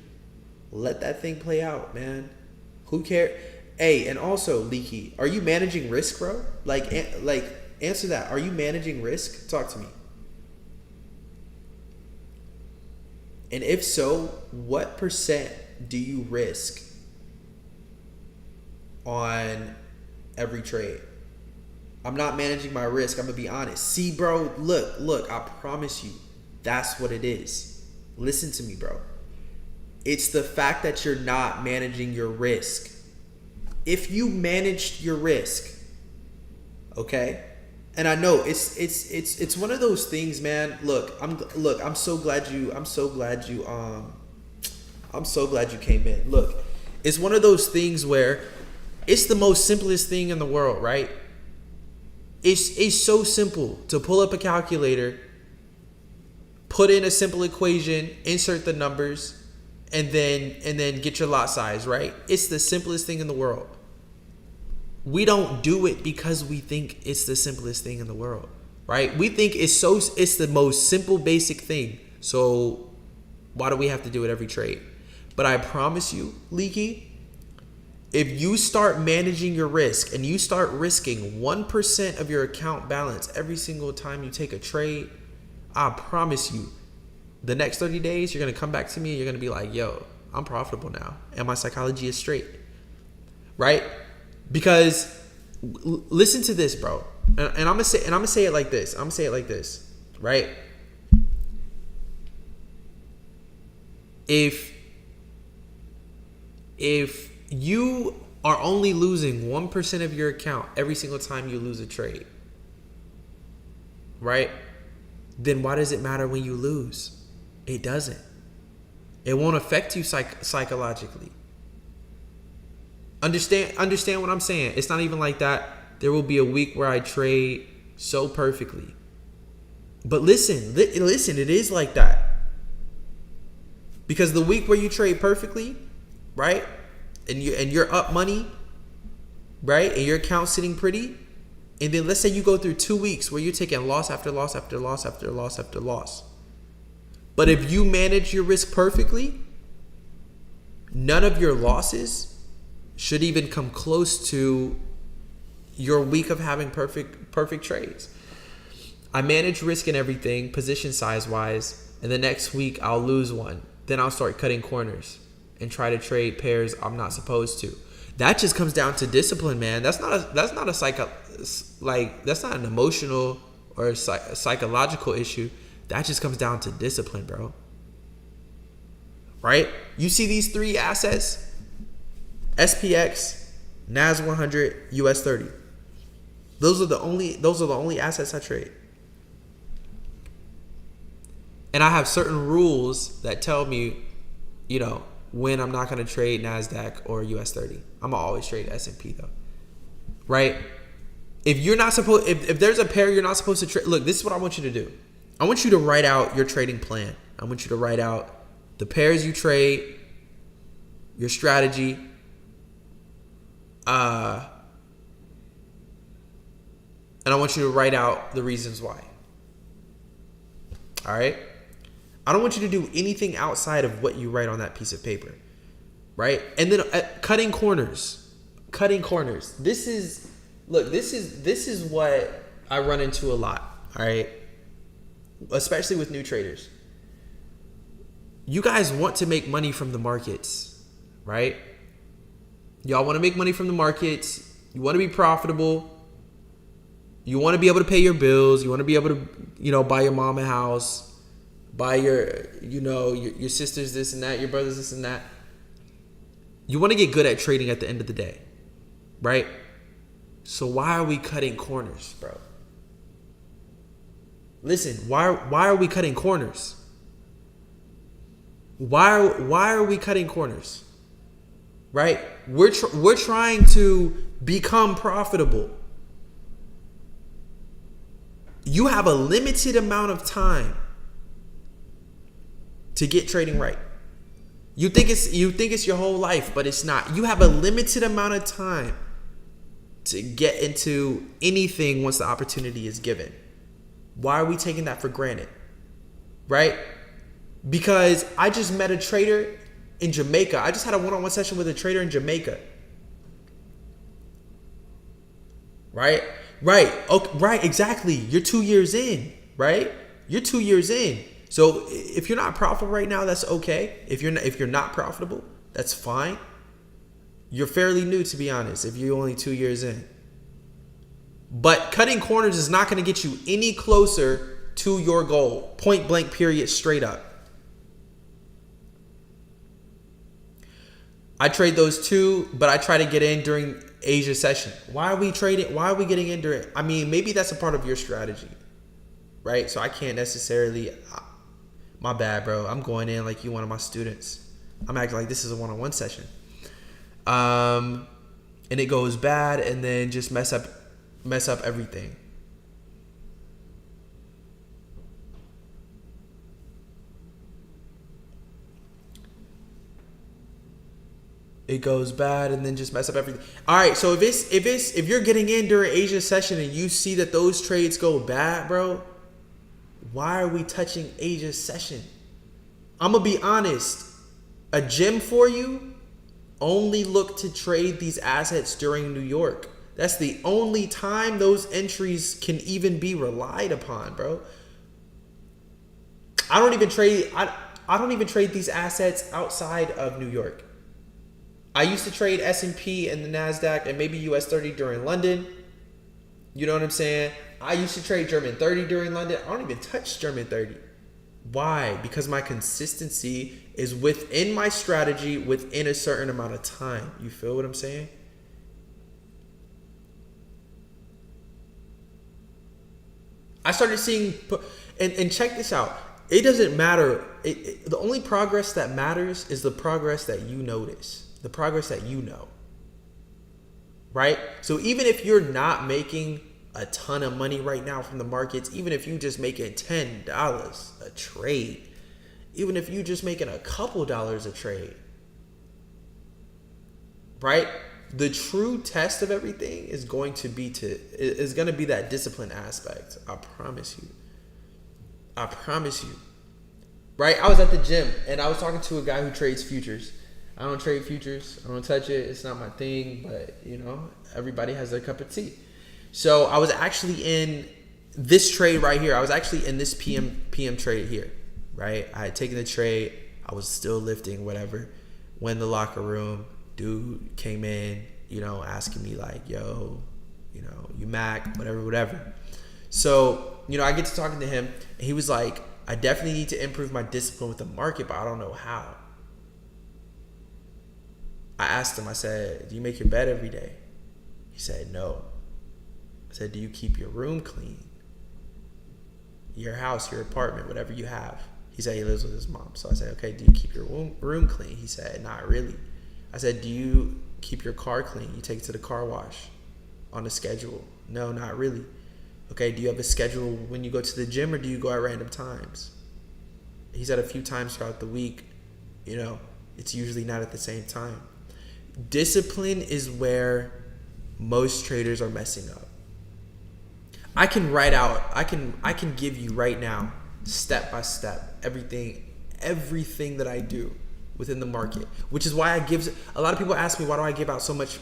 let that thing play out, man. Who cares? Hey, and also, Leaky, are you managing risk, bro? Like, answer that. Are you managing risk? Talk to me. And if so, what percent do you risk on every trade? I'm not managing my risk. I'm going to be honest. See, bro, look, I promise you, that's what it is. Listen to me, bro. It's the fact that you're not managing your risk. If you managed your risk, okay? And I know it's one of those things, man. I'm so glad you came in. Look, it's one of those things where it's the most simplest thing in the world, right? It's so simple to pull up a calculator, put in a simple equation, insert the numbers, and then get your lot size, right? It's the simplest thing in the world. We don't do it because we think it's the simplest thing in the world, right? We think it's the most simple, basic thing. So why do we have to do it every trade? But I promise you, Leaky, if you start managing your risk and you start risking 1% of your account balance every single time you take a trade, I promise you, the next 30 days, you're going to come back to me and you're going to be like, yo, I'm profitable now. And my psychology is straight. Right? Because listen to this, bro. And I'm going to say it like this. Right? If you are only losing 1% of your account every single time you lose a trade, right? Then why does it matter when you lose? It doesn't. It won't affect you psychologically. Understand what I'm saying? It's not even like that. There will be a week where I trade so perfectly. But listen, it is like that. Because the week where you trade perfectly, right? And you're up money, right? And your account's sitting pretty. And then let's say you go through 2 weeks where you're taking loss after loss after loss after loss after loss. But if you manage your risk perfectly, none of your losses should even come close to your week of having perfect trades. I manage risk and everything, position size wise, and the next week I'll lose one. Then I'll start cutting corners and try to trade pairs I'm not supposed to. That just comes down to discipline, man. That's not an emotional or a psychological issue. That just comes down to discipline, bro. Right? You see these 3 assets: SPX, NAS 100, US 30. Those are the only assets I trade. And I have certain rules that tell me, when I'm not going to trade NASDAQ or US 30. I'm going to always trade S&P though. Right? If there's a pair you're not supposed to trade, look, this is what I want you to do. I want you to write out your trading plan. I want you to write out the pairs you trade, your strategy, and I want you to write out the reasons why. All right? I don't want you to do anything outside of what you write on that piece of paper, right? And then cutting corners. This is what I run into a lot, all right? Especially with new traders. You guys want to make money from the markets, right? Y'all want to make money from the markets. You want to be profitable. You want to be able to pay your bills. You want to be able to, buy your mom a house. Buy your sisters this and that, your brothers this and that. You want to get good at trading at the end of the day, right? So why are we cutting corners, bro? Listen, why are we cutting corners? Why are we cutting corners? Right? We're trying to become profitable. You have a limited amount of time to get trading right. You think it's your whole life, but it's not. You have a limited amount of time to get into anything once the opportunity is given. Why are we taking that for granted? Right? Because I just met a trader in Jamaica. I just had a one-on-one session with a trader in Jamaica. Right? Okay, right, exactly. You're 2 years in, right? You're 2 years in. So if you're not profitable right now, that's okay. If you're not profitable, that's fine. You're fairly new, to be honest, if you're only 2 years in. But cutting corners is not going to get you any closer to your goal. Point blank, period, straight up. I trade those two, but I try to get in during Asia session. Why are we trading? Why are we getting in during? I mean, maybe that's a part of your strategy, right? So I can't necessarily. My bad, bro. I'm going in like you one of my students. I'm acting like this is a one-on-one session. And it goes bad, and then just mess up everything. It goes bad and then just mess up everything. All right, so if you're getting in during Asia session and you see that those trades go bad, bro, why are we touching Asia session? I'm gonna be honest. A gem for you, only look to trade these assets during New York. That's the only time those entries can even be relied upon, bro. I don't even trade these assets outside of New York. I used to trade S&P and the NASDAQ and maybe US 30 during London. You know what I'm saying? I used to trade German 30 during London. I don't even touch German 30. Why? Because my consistency is within my strategy within a certain amount of time. You feel what I'm saying? I started seeing, and check this out. It doesn't matter. The only progress that matters is the progress that you notice. The progress that you know, right? So even if you're not making a ton of money right now from the markets, even if you just making $10 a trade, even if you just making a couple dollars a trade, right? The true test of everything is going to be that discipline aspect. I promise you. Right? I was at the gym and I was talking to a guy who trades futures. I don't trade futures. I don't touch it. It's not my thing. But, you know, everybody has their cup of tea. So I was actually in this trade right here. I was actually in this PM trade here, right? I had taken the trade. I was still lifting, whatever. Went in the locker room. Dude came in, you know, asking me like, yo, you know, you Mac, whatever. So, you know, I get to talking to him. And he was like, I definitely need to improve my discipline with the market, but I don't know how. I asked him, I said, do you make your bed every day? He said, no. I said, do you keep your room clean? Your house, your apartment, whatever you have. He said he lives with his mom. So I said, okay, do you keep your room clean? He said, not really. I said, do you keep your car clean? You take it to the car wash on a schedule? No, not really. Okay, do you have a schedule when you go to the gym or do you go at random times? He said a few times throughout the week. You know, it's usually not at the same time. Discipline is where most traders are messing up. I can give you right now, step by step, everything that I do within the market, which is why a lot of people ask me, why do I give out so much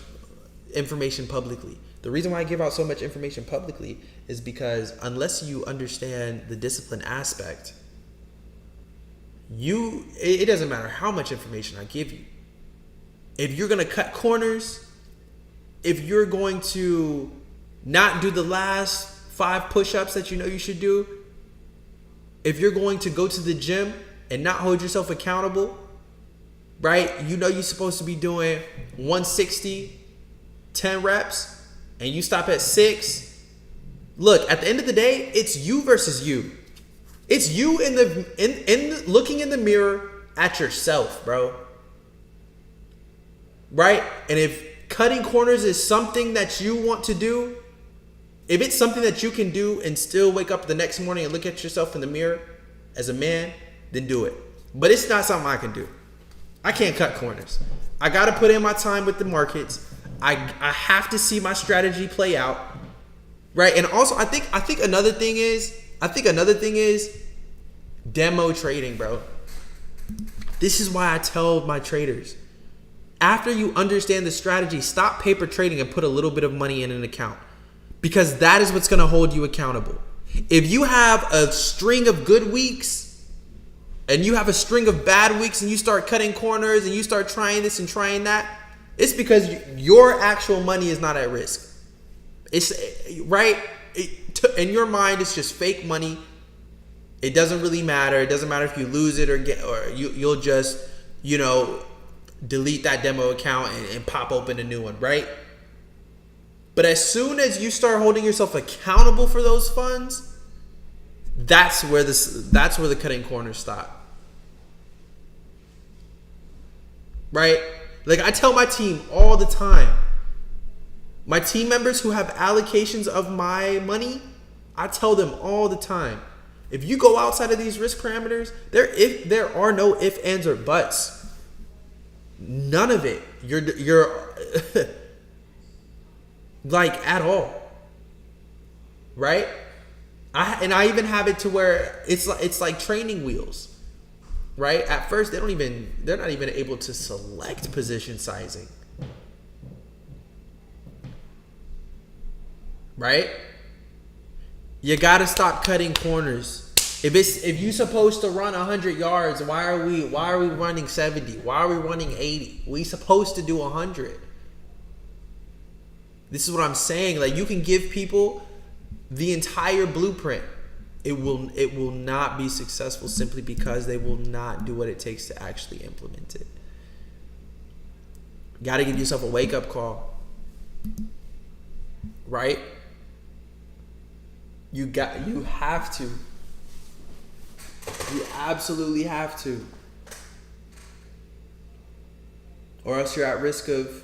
information publicly? The reason why I give out so much information publicly is because unless you understand the discipline aspect, it doesn't matter how much information I give you. If you're going to cut corners, if you're going to not do the last 5 push-ups that you know you should do, if you're going to go to the gym and not hold yourself accountable, right? You know you're supposed to be doing 160, 10 reps, and you stop at 6. Look, at the end of the day, it's you versus you. It's you looking in the mirror at yourself, bro. Right? And if cutting corners is something that you want to do, if it's something that you can do and still wake up the next morning and look at yourself in the mirror as a man, then do it. But it's not something I can do. I can't cut corners. I got to put in my time with the markets. I have to see my strategy play out, right? And also, I think another thing is demo trading, bro. This is why I tell my traders, after you understand the strategy, stop paper trading and put a little bit of money in an account, because that is what's going to hold you accountable. If you have a string of good weeks and you have a string of bad weeks and you start cutting corners and you start trying this and trying that, it's because your actual money is not at risk. It's right. In your mind, it's just fake money. It doesn't really matter. It doesn't matter if you lose it or you'll just, delete that demo account and pop open a new one, right? But as soon as you start holding yourself accountable for those funds, that's where the cutting corners stop. Right? Like I tell my team all the time, my team members who have allocations of my money, I tell them all the time, if you go outside of these risk parameters, there are no ifs, ands, or buts. None of it. You're like at all. Right? I even have it to where it's like training wheels. Right? At first they're not even able to select position sizing. Right? You gotta stop cutting corners. If you're supposed to run 100 yards, why are we running 70? Why are we running 80? We supposed to do 100. This is what I'm saying. Like, you can give people the entire blueprint. It will not be successful simply because they will not do what it takes to actually implement it. You gotta give yourself a wake-up call. Right? You have to. You absolutely have to. Or else you're at risk of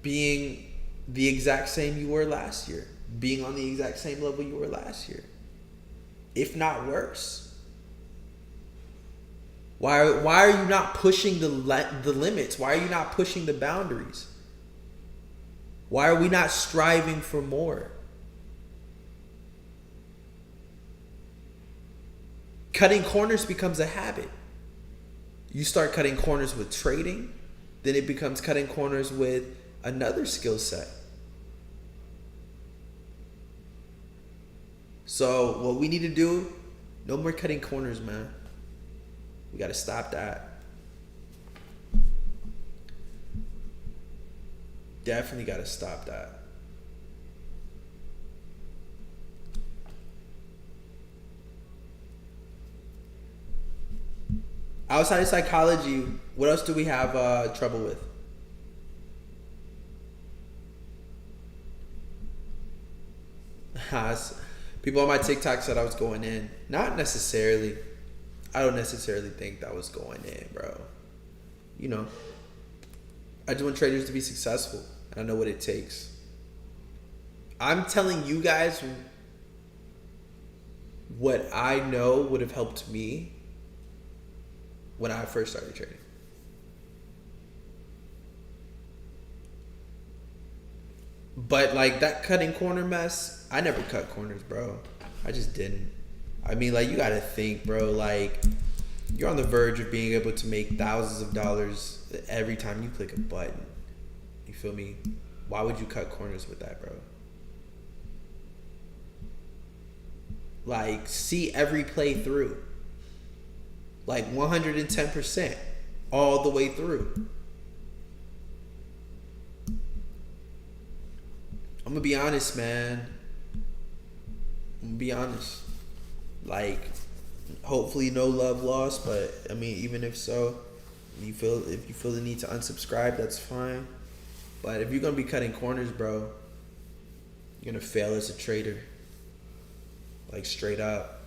being the exact same you were last year. Being on the exact same level you were last year. If not worse. Why are you not pushing the limits? Why are you not pushing the boundaries? Why are we not striving for more? Cutting corners becomes a habit. You start cutting corners with trading, then it becomes cutting corners with another skill set. So what we need to do, no more cutting corners, man. We got to stop that. Definitely got to stop that. Outside of psychology, what else do we have trouble with? People on my TikTok said I was going in. Not necessarily. I don't necessarily think that was going in, bro. I just want traders to be successful. And I know what it takes. I'm telling you guys what I know would have helped me when I first started trading. But like that cutting corner mess, I never cut corners, bro. I just didn't. I mean, like, you gotta think, bro. Like, you're on the verge of being able to make thousands of dollars every time you click a button. You feel me? Why would you cut corners with that, bro? Like, see every play through. Like 110% all the way through. I'm gonna be honest, man. I'm gonna be honest. Like, hopefully no love lost, but I mean, even if so, if you feel the need to unsubscribe, that's fine. But if you're gonna be cutting corners, bro, you're gonna fail as a trader. Like, straight up.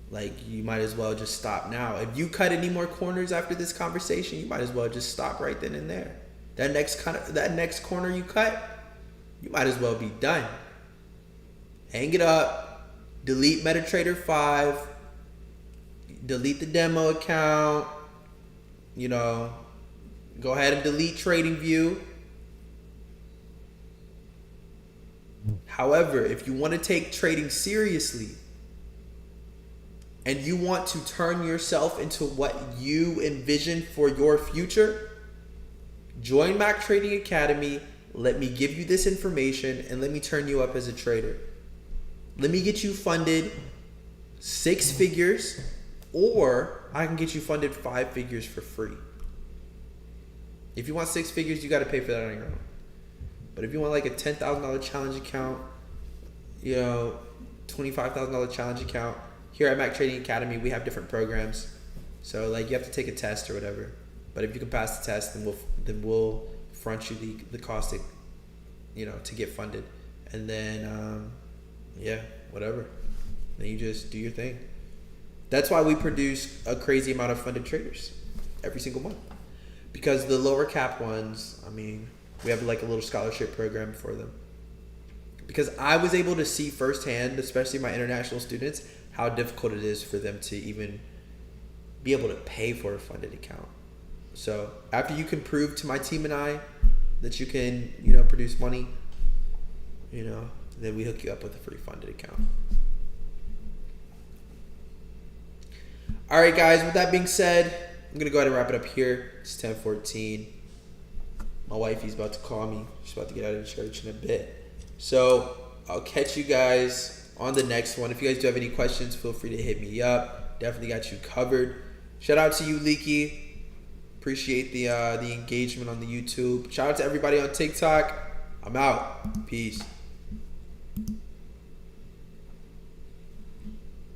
Like, you might as well just stop now. If you cut any more corners after this conversation, you might as well just stop right then and there. That next corner you cut, you might as well be done. Hang it up. Delete MetaTrader 5. Delete the demo account. Go ahead and delete TradingView. However, if you want to take trading seriously and you want to turn yourself into what you envision for your future, join Mac Trading Academy. Let me give you this information and let me turn you up as a trader. Let me get you funded 6 figures, or I can get you funded 5 figures for free. If you want 6 figures, you got to pay for that on your own. But if you want like a $10,000 challenge account, you know, $25,000 challenge account, here at Mac Trading Academy, we have different programs. So like you have to take a test or whatever. But if you can pass the test, then we'll front you the cost to get funded. And then whatever. Then you just do your thing. That's why we produce a crazy amount of funded traders every single month. Because the lower cap ones, I mean, we have like a little scholarship program for them. Because I was able to see firsthand, especially my international students, how difficult it is for them to even be able to pay for a funded account. So after you can prove to my team and I that you can, produce money, then we hook you up with a free funded account. All right, guys, with that being said, I'm going to go ahead and wrap it up here. It's 10:14. My wifey's about to call me. She's about to get out of church in a bit. So I'll catch you guys on the next one. If you guys do have any questions, feel free to hit me up. Definitely got you covered. Shout out to you, Leaky. Appreciate the engagement on the YouTube. Shout out to everybody on TikTok. I'm out. Peace.